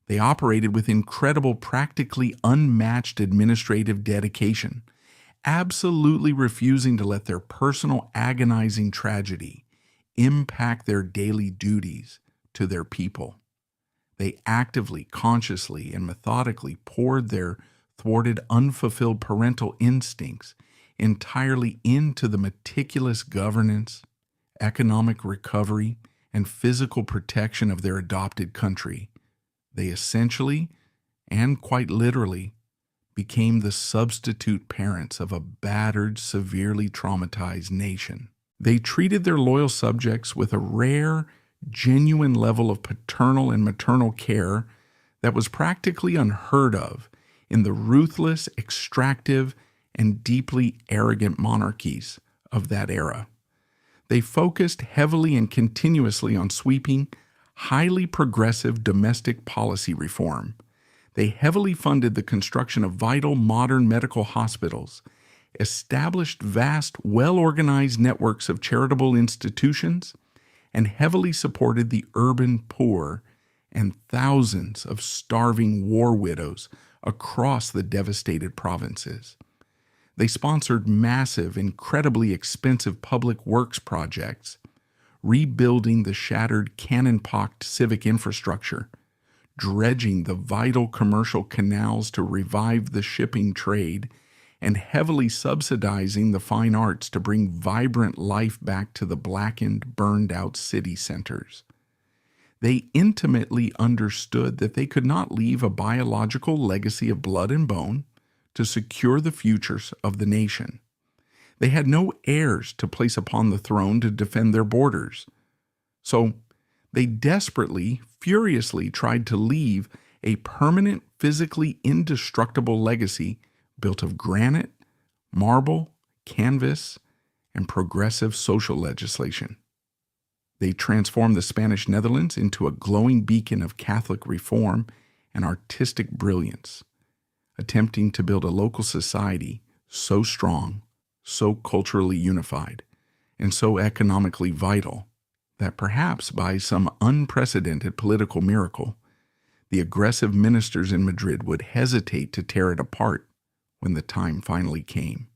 They operated with incredible, practically unmatched administrative dedication, absolutely refusing to let their personal agonizing tragedy impact their daily duties to their people. They actively, consciously, and methodically poured their thwarted, unfulfilled parental instincts entirely into the meticulous governance, economic recovery, and physical protection of their adopted country. They essentially, and quite literally, became the substitute parents of a battered, severely traumatized nation. They treated their loyal subjects with a rare, genuine level of paternal and maternal care that was practically unheard of in the ruthless, extractive, and deeply arrogant monarchies of that era. They focused heavily and continuously on sweeping, highly progressive domestic policy reform. They heavily funded the construction of vital modern medical hospitals, established vast, well-organized networks of charitable institutions, and heavily supported the urban poor and thousands of starving war widows across the devastated provinces. They sponsored massive, incredibly expensive public works projects, rebuilding the shattered cannon-pocked civic infrastructure, dredging the vital commercial canals to revive the shipping trade, and heavily subsidizing the fine arts to bring vibrant life back to the blackened, burned-out city centers. They intimately understood that they could not leave a biological legacy of blood and bone to secure the futures of the nation. They had no heirs to place upon the throne to defend their borders. So they desperately, furiously tried to leave a permanent, physically indestructible legacy built of granite, marble, canvas, and progressive social legislation. They transformed the Spanish Netherlands into a glowing beacon of Catholic reform and artistic brilliance, attempting to build a local society so strong, so culturally unified, and so economically vital that perhaps by some unprecedented political miracle, the aggressive ministers in Madrid would hesitate to tear it apart when the time finally came.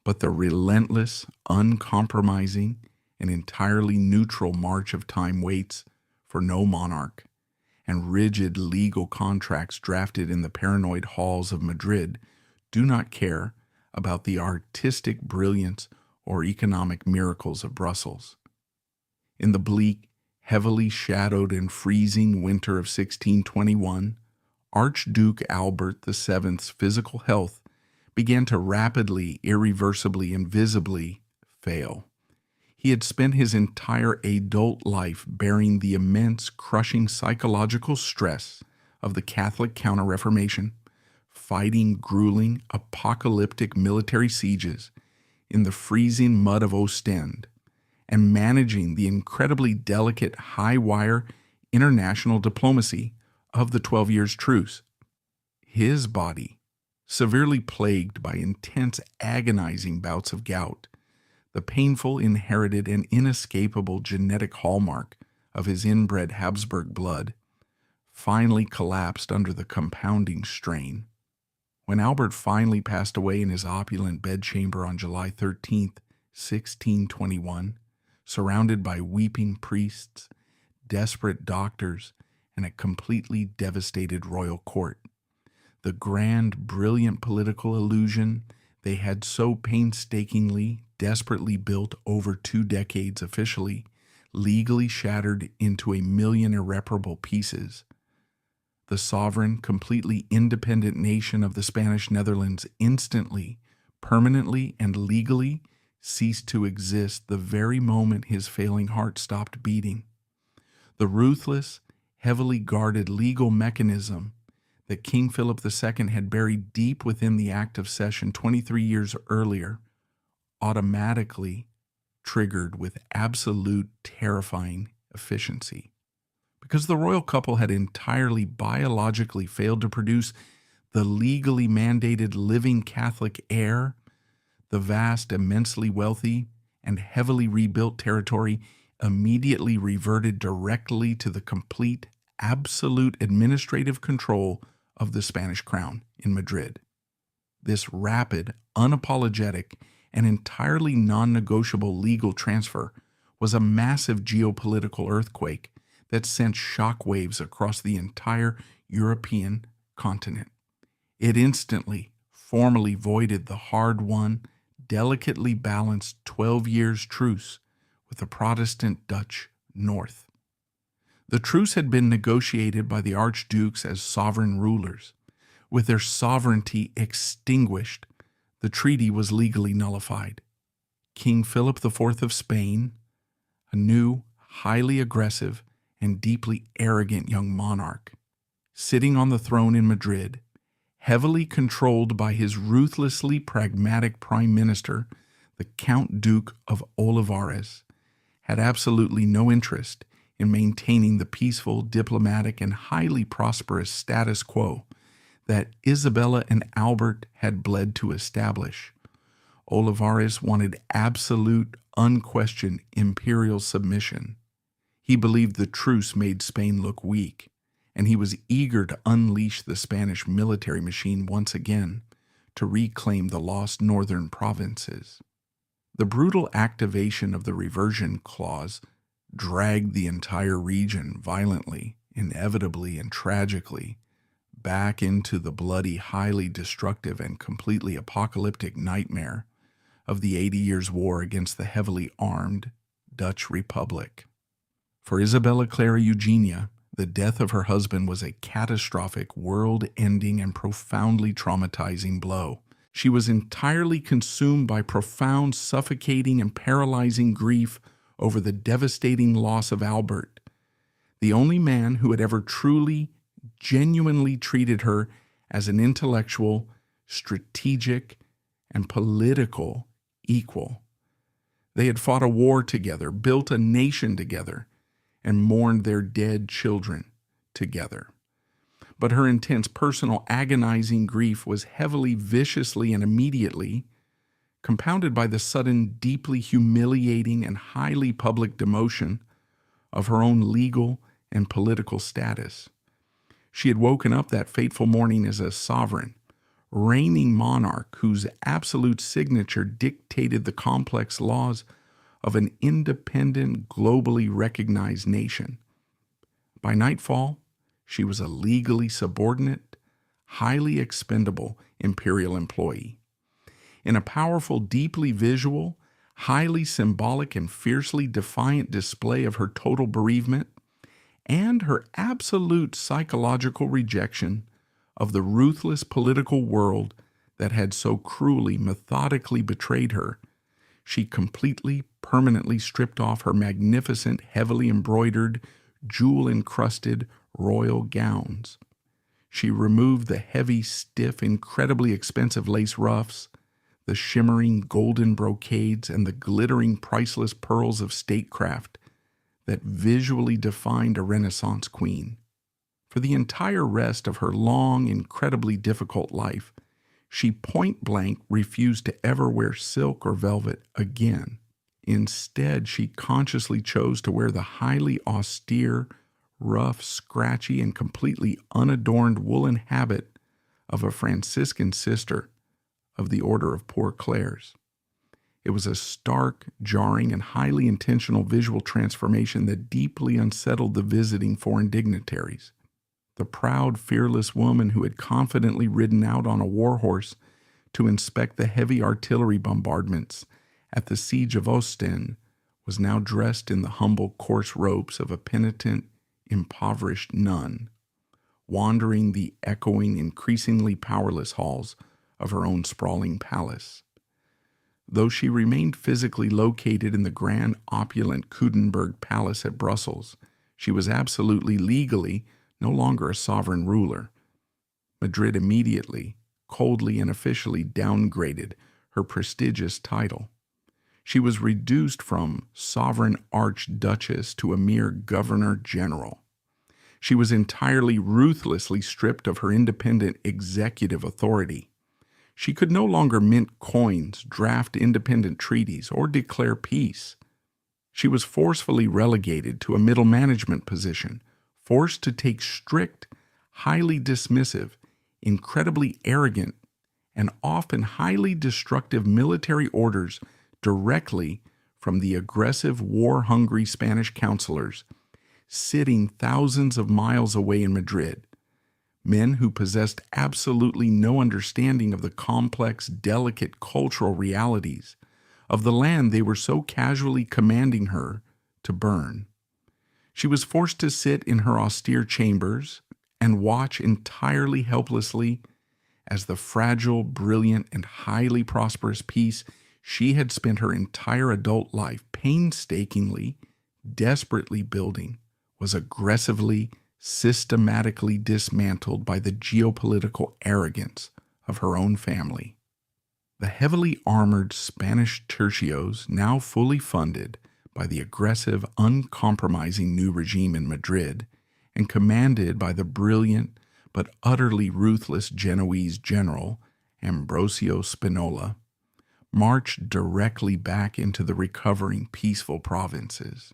But the relentless, uncompromising, and entirely neutral march of time waits for no monarch, and rigid legal contracts drafted in the paranoid halls of Madrid do not care about the artistic brilliance or economic miracles of Brussels. In the bleak, heavily shadowed and freezing winter of 1621, Archduke Albert VII's physical health began to rapidly, irreversibly, and visibly fail. He had spent his entire adult life bearing the immense, crushing psychological stress of the Catholic Counter-Reformation, fighting grueling, apocalyptic military sieges in the freezing mud of Ostend, and managing the incredibly delicate high-wire international diplomacy of the 12 Years' Truce. His body, severely plagued by intense, agonizing bouts of gout, the painful, inherited, and inescapable genetic hallmark of his inbred Habsburg blood, finally collapsed under the compounding strain. When Albert finally passed away in his opulent bedchamber on July 13, 1621, surrounded by weeping priests, desperate doctors, and a completely devastated royal court, the grand, brilliant political illusion they had so painstakingly, desperately built over 2 decades officially, legally shattered into a million irreparable pieces. The sovereign, completely independent nation of the Spanish Netherlands instantly, permanently, and legally ceased to exist the very moment his failing heart stopped beating. The ruthless, heavily guarded legal mechanism that King Philip II had buried deep within the Act of Cession 23 years earlier automatically triggered with absolute terrifying efficiency. Because the royal couple had entirely biologically failed to produce the legally mandated living Catholic heir, the vast, immensely wealthy, and heavily rebuilt territory immediately reverted directly to the complete, absolute administrative control of the Spanish crown in Madrid. This rapid, unapologetic, and entirely non-negotiable legal transfer was a massive geopolitical earthquake that sent shockwaves across the entire European continent. It instantly, formally voided the hard-won, delicately balanced 12 years truce with the Protestant Dutch North. The truce had been negotiated by the archdukes as sovereign rulers. With their sovereignty extinguished, the treaty was legally nullified. King Philip IV of Spain, a new, highly aggressive, and deeply arrogant young monarch, sitting on the throne in Madrid, heavily controlled by his ruthlessly pragmatic prime minister, the Count Duke of Olivares, had absolutely no interest in maintaining the peaceful, diplomatic, and highly prosperous status quo that Isabella and Albert had bled to establish. Olivares wanted absolute, unquestioned imperial submission. He believed the truce made Spain look weak, and he was eager to unleash the Spanish military machine once again to reclaim the lost northern provinces. The brutal activation of the reversion clause dragged the entire region violently, inevitably, and tragically back into the bloody, highly destructive, and completely apocalyptic nightmare of the 80 Years' War against the heavily armed Dutch Republic. For Isabella Clara Eugenia, the death of her husband was a catastrophic, world-ending, and profoundly traumatizing blow. She was entirely consumed by profound, suffocating, and paralyzing grief over the devastating loss of Albert, the only man who had ever truly, genuinely treated her as an intellectual, strategic, and political equal. They had fought a war together, built a nation together, and mourned their dead children together. But her intense personal agonizing grief was heavily, viciously, and immediately compounded by the sudden, deeply humiliating and highly public demotion of her own legal and political status. She had woken up that fateful morning as a sovereign, reigning monarch whose absolute signature dictated the complex laws of an independent, globally recognized nation. By nightfall, she was a legally subordinate, highly expendable imperial employee. In a powerful, deeply visual, highly symbolic, and fiercely defiant display of her total bereavement and her absolute psychological rejection of the ruthless political world that had so cruelly, methodically betrayed her, she completely, permanently stripped off her magnificent, heavily embroidered, jewel-encrusted royal gowns. She removed the heavy, stiff, incredibly expensive lace ruffs, the shimmering golden brocades, and the glittering, priceless pearls of statecraft that visually defined a Renaissance queen. For the entire rest of her long, incredibly difficult life, she point-blank refused to ever wear silk or velvet again. Instead, she consciously chose to wear the highly austere, rough, scratchy, and completely unadorned woolen habit of a Franciscan sister of the Order of Poor Clares. It was a stark, jarring, and highly intentional visual transformation that deeply unsettled the visiting foreign dignitaries. The proud, fearless woman who had confidently ridden out on a war horse to inspect the heavy artillery bombardments at the siege of Ostend was now dressed in the humble, coarse robes of a penitent, impoverished nun, wandering the echoing, increasingly powerless halls of her own sprawling palace. Though she remained physically located in the grand, opulent Coudenberg Palace at Brussels, she was absolutely, legally, no longer a sovereign ruler. Madrid immediately, coldly, and officially downgraded her prestigious title. She was reduced from sovereign archduchess to a mere governor-general. She was entirely, ruthlessly stripped of her independent executive authority. She could no longer mint coins, draft independent treaties, or declare peace. She was forcefully relegated to a middle management position, forced to take strict, highly dismissive, incredibly arrogant, and often highly destructive military orders directly from the aggressive, war-hungry Spanish counselors sitting thousands of miles away in Madrid, men who possessed absolutely no understanding of the complex, delicate cultural realities of the land they were so casually commanding her to burn. She was forced to sit in her austere chambers and watch entirely helplessly as the fragile, brilliant, and highly prosperous peace she had spent her entire adult life painstakingly, desperately building was aggressively, systematically dismantled by the geopolitical arrogance of her own family. The heavily armored Spanish tercios, now fully funded by the aggressive, uncompromising new regime in Madrid, and commanded by the brilliant but utterly ruthless Genoese general Ambrosio Spinola, marched directly back into the recovering peaceful provinces.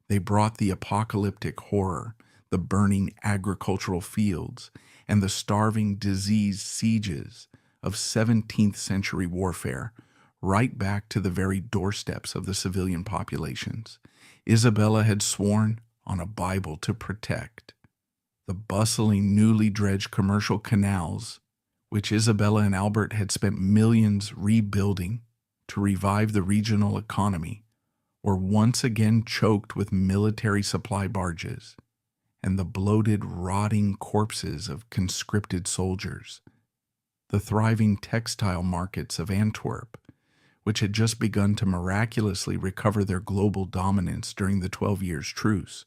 They brought the apocalyptic horror, the burning agricultural fields, and the starving, diseased sieges of 17th century warfare right back to the very doorsteps of the civilian populations. Isabella had sworn on a Bible to protect. The bustling, newly dredged commercial canals, which Isabella and Albert had spent millions rebuilding to revive the regional economy, were once again choked with military supply barges and the bloated, rotting corpses of conscripted soldiers. The thriving textile markets of Antwerp, which had just begun to miraculously recover their global dominance during the 12 Years' Truce,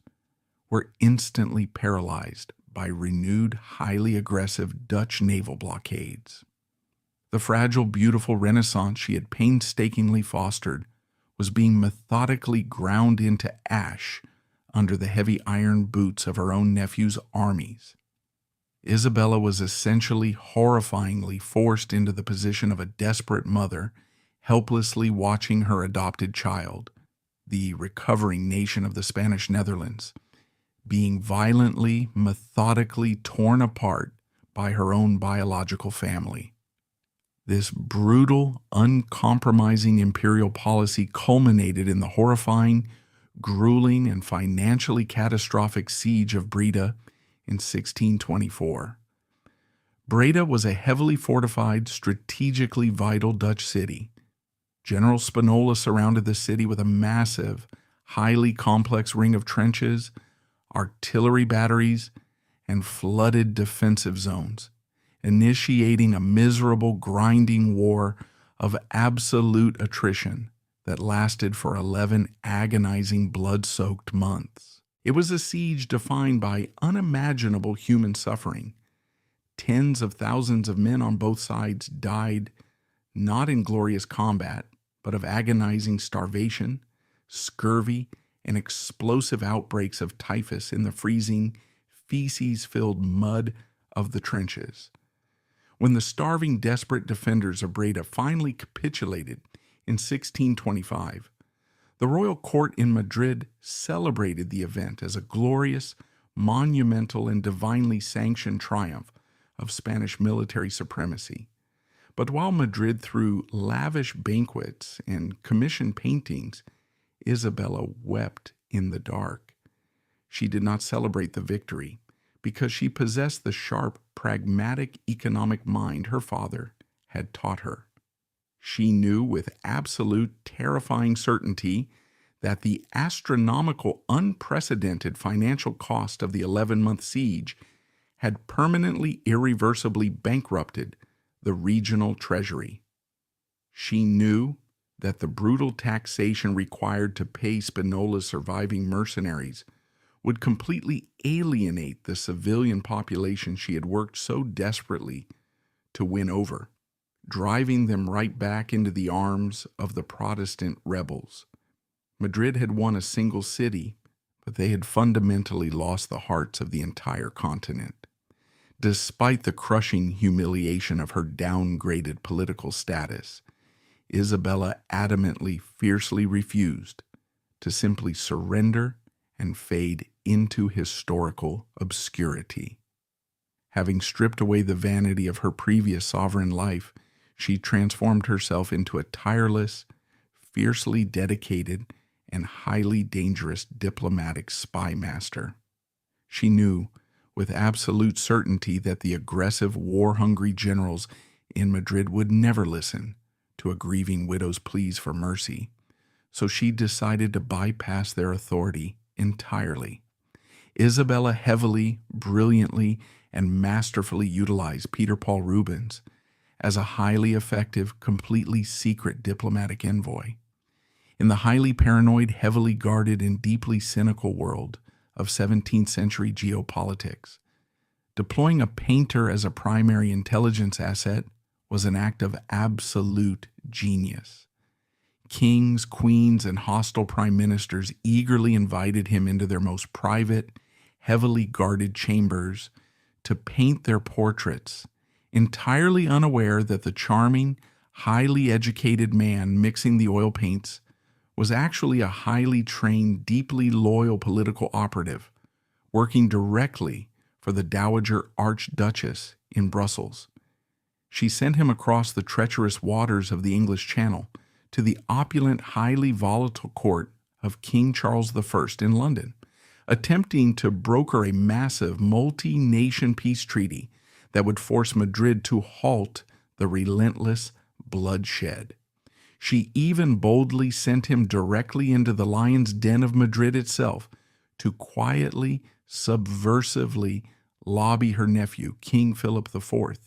were instantly paralyzed by renewed, highly aggressive Dutch naval blockades. The fragile, beautiful Renaissance she had painstakingly fostered was being methodically ground into ash under the heavy iron boots of her own nephew's armies. Isabella was essentially horrifyingly forced into the position of a desperate mother, helplessly watching her adopted child, the recovering nation of the Spanish Netherlands, being violently, methodically torn apart by her own biological family. This brutal, uncompromising imperial policy culminated in the horrifying, grueling, and financially catastrophic siege of Breda in 1624. Breda was a heavily fortified, strategically vital Dutch city. General Spinola surrounded the city with a massive, highly complex ring of trenches, artillery batteries, and flooded defensive zones, initiating a miserable, grinding war of absolute attrition that lasted for 11 agonizing, blood-soaked months. It was a siege defined by unimaginable human suffering. Tens of thousands of men on both sides died not in glorious combat, but of agonizing starvation, scurvy, and explosive outbreaks of typhus in the freezing, feces-filled mud of the trenches. When the starving, desperate defenders of Breda finally capitulated in 1625, the royal court in Madrid celebrated the event as a glorious, monumental, and divinely sanctioned triumph of Spanish military supremacy. But while Madrid threw lavish banquets and commissioned paintings, Isabella wept in the dark. She did not celebrate the victory because she possessed the sharp, pragmatic economic mind her father had taught her. She knew with absolute, terrifying certainty that the astronomical, unprecedented financial cost of the 11-month siege had permanently, irreversibly bankrupted the regional treasury. She knew that the brutal taxation required to pay Spinola's surviving mercenaries would completely alienate the civilian population she had worked so desperately to win over, driving them right back into the arms of the Protestant rebels. Madrid had won a single city, but they had fundamentally lost the hearts of the entire continent. Despite the crushing humiliation of her downgraded political status, Isabella adamantly, fiercely refused to simply surrender and fade into historical obscurity. Having stripped away the vanity of her previous sovereign life, she transformed herself into a tireless, fiercely dedicated, and highly dangerous diplomatic spy master. She knew with absolute certainty that the aggressive, war-hungry generals in Madrid would never listen to a grieving widow's pleas for mercy, so she decided to bypass their authority entirely. Isabella heavily, brilliantly, and masterfully utilized Peter Paul Rubens as a highly effective, completely secret diplomatic envoy. In the highly paranoid, heavily guarded, and deeply cynical world of 17th century geopolitics, deploying a painter as a primary intelligence asset was an act of absolute genius. Kings, queens, and hostile prime ministers eagerly invited him into their most private, heavily guarded chambers to paint their portraits, entirely unaware that the charming, highly educated man mixing the oil paints was actually a highly trained, deeply loyal political operative working directly for the Dowager Archduchess in Brussels. She sent him across the treacherous waters of the English Channel to the opulent, highly volatile court of King Charles I in London, attempting to broker a massive multi-nation peace treaty that would force Madrid to halt the relentless bloodshed. She even boldly sent him directly into the lion's den of Madrid itself to quietly, subversively lobby her nephew, King Philip IV,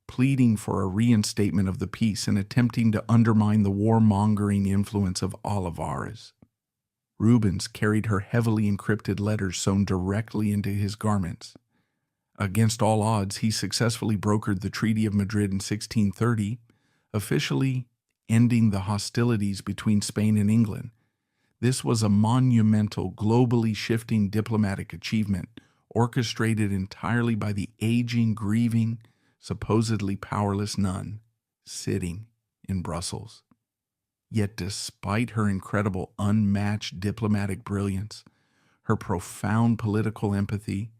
pleading for a reinstatement of the peace and attempting to undermine the warmongering influence of Olivares. Rubens carried her heavily encrypted letters sewn directly into his garments. Against all odds, he successfully brokered the Treaty of Madrid in 1630, officially ending the hostilities between Spain and England. This was a monumental, globally shifting diplomatic achievement, orchestrated entirely by the aging, grieving, supposedly powerless nun sitting in Brussels. Yet despite her incredible, unmatched diplomatic brilliance, her profound political empathy,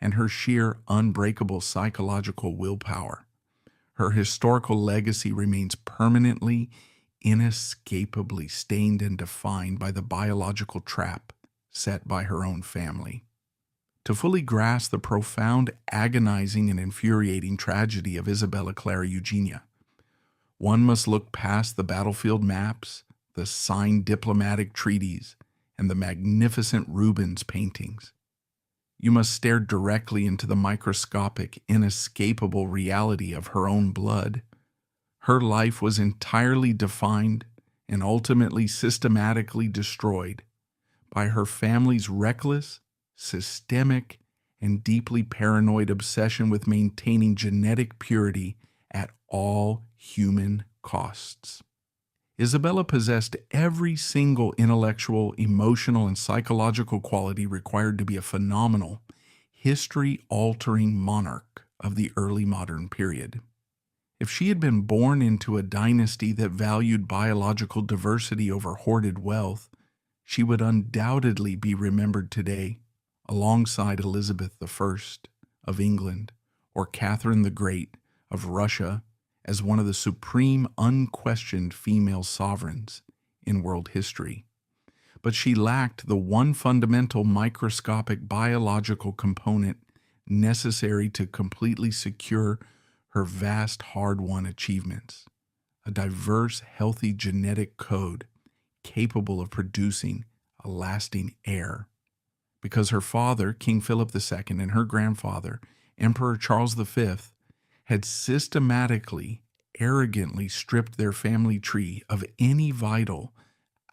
and her sheer, unbreakable psychological willpower, her historical legacy remains permanently, inescapably stained and defined by the biological trap set by her own family. To fully grasp the profound, agonizing, and infuriating tragedy of Isabella, Clara, Eugenia, one must look past the battlefield maps, the signed diplomatic treaties, and the magnificent Rubens paintings. You must stare directly into the microscopic, inescapable reality of her own blood. Her life was entirely defined and ultimately systematically destroyed by her family's reckless, systemic, and deeply paranoid obsession with maintaining genetic purity at all human costs. Isabella possessed every single intellectual, emotional, and psychological quality required to be a phenomenal, history-altering monarch of the early modern period. If she had been born into a dynasty that valued biological diversity over hoarded wealth, she would undoubtedly be remembered today alongside Elizabeth I of England or Catherine the Great of Russia as one of the supreme, unquestioned female sovereigns in world history. But she lacked the one fundamental microscopic biological component necessary to completely secure her vast, hard-won achievements: a diverse, healthy genetic code capable of producing a lasting heir. Because her father, King Philip II, and her grandfather, Emperor Charles V, had systematically, arrogantly stripped their family tree of any vital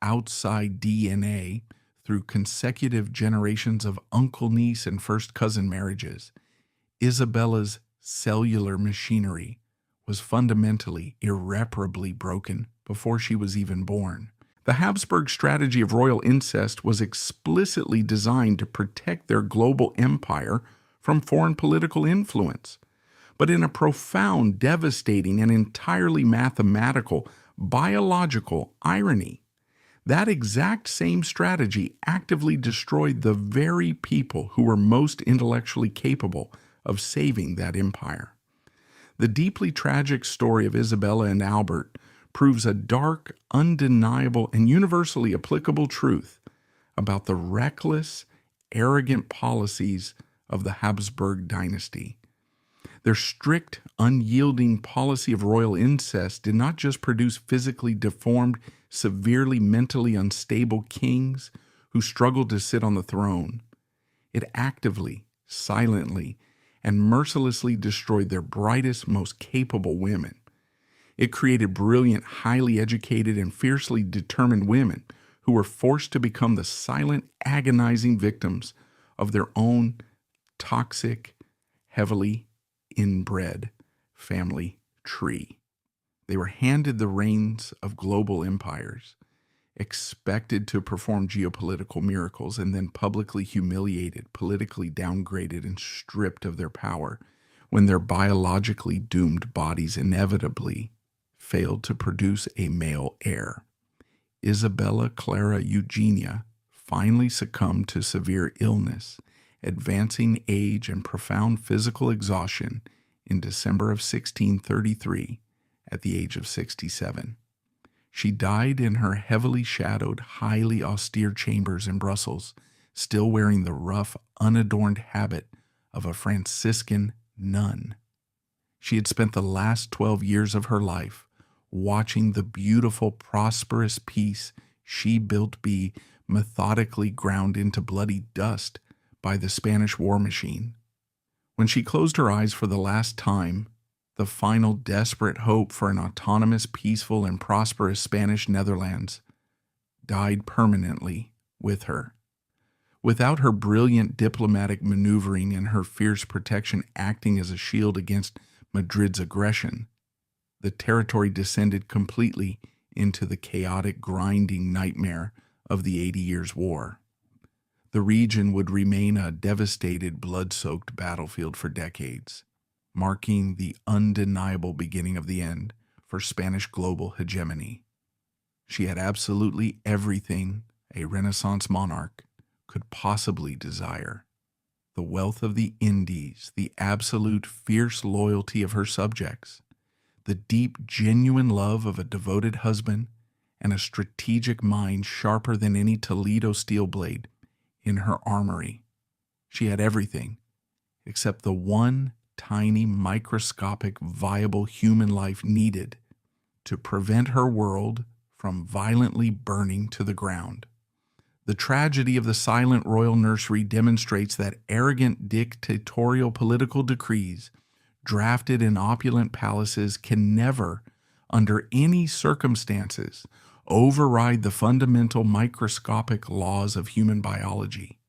outside DNA through consecutive generations of uncle, niece, and first cousin marriages, Isabella's cellular machinery was fundamentally, irreparably broken before she was even born. The Habsburg strategy of royal incest was explicitly designed to protect their global empire from foreign political influence. But in a profound, devastating, and entirely mathematical, biological irony, that exact same strategy actively destroyed the very people who were most intellectually capable of saving that empire. The deeply tragic story of Isabella and Albert proves a dark, undeniable, and universally applicable truth about the reckless, arrogant policies of the Habsburg dynasty. Their strict, unyielding policy of royal incest did not just produce physically deformed, severely mentally unstable kings who struggled to sit on the throne. It actively, silently, and mercilessly destroyed their brightest, most capable women. It created brilliant, highly educated, and fiercely determined women who were forced to become the silent, agonizing victims of their own toxic, heavily inbred family tree. They were handed the reins of global empires, expected to perform geopolitical miracles, and then publicly humiliated, politically downgraded, and stripped of their power when their biologically doomed bodies inevitably failed to produce a male heir. Isabella Clara Eugenia finally succumbed to severe illness, advancing age, and profound physical exhaustion in December of 1633 at the age of 67. She died in her heavily shadowed, highly austere chambers in Brussels, still wearing the rough, unadorned habit of a Franciscan nun. She had spent the last 12 years of her life watching the beautiful, prosperous peace she built be methodically ground into bloody dust by the Spanish war machine. When she closed her eyes for the last time, the final desperate hope for an autonomous, peaceful, and prosperous Spanish Netherlands died permanently with her. Without her brilliant diplomatic maneuvering and her fierce protection acting as a shield against Madrid's aggression, the territory descended completely into the chaotic, grinding nightmare of the 80 Years' War. The region would remain a devastated, blood-soaked battlefield for decades, marking the undeniable beginning of the end for Spanish global hegemony. She had absolutely everything a Renaissance monarch could possibly desire: the wealth of the Indies, the absolute fierce loyalty of her subjects, the deep, genuine love of a devoted husband, and a strategic mind sharper than any Toledo steel blade in her armory. She had everything except the one tiny, microscopic, viable human life needed to prevent her world from violently burning to the ground. The tragedy of the silent royal nursery demonstrates that arrogant dictatorial political decrees drafted in opulent palaces can never, under any circumstances, override the fundamental microscopic laws of human biology.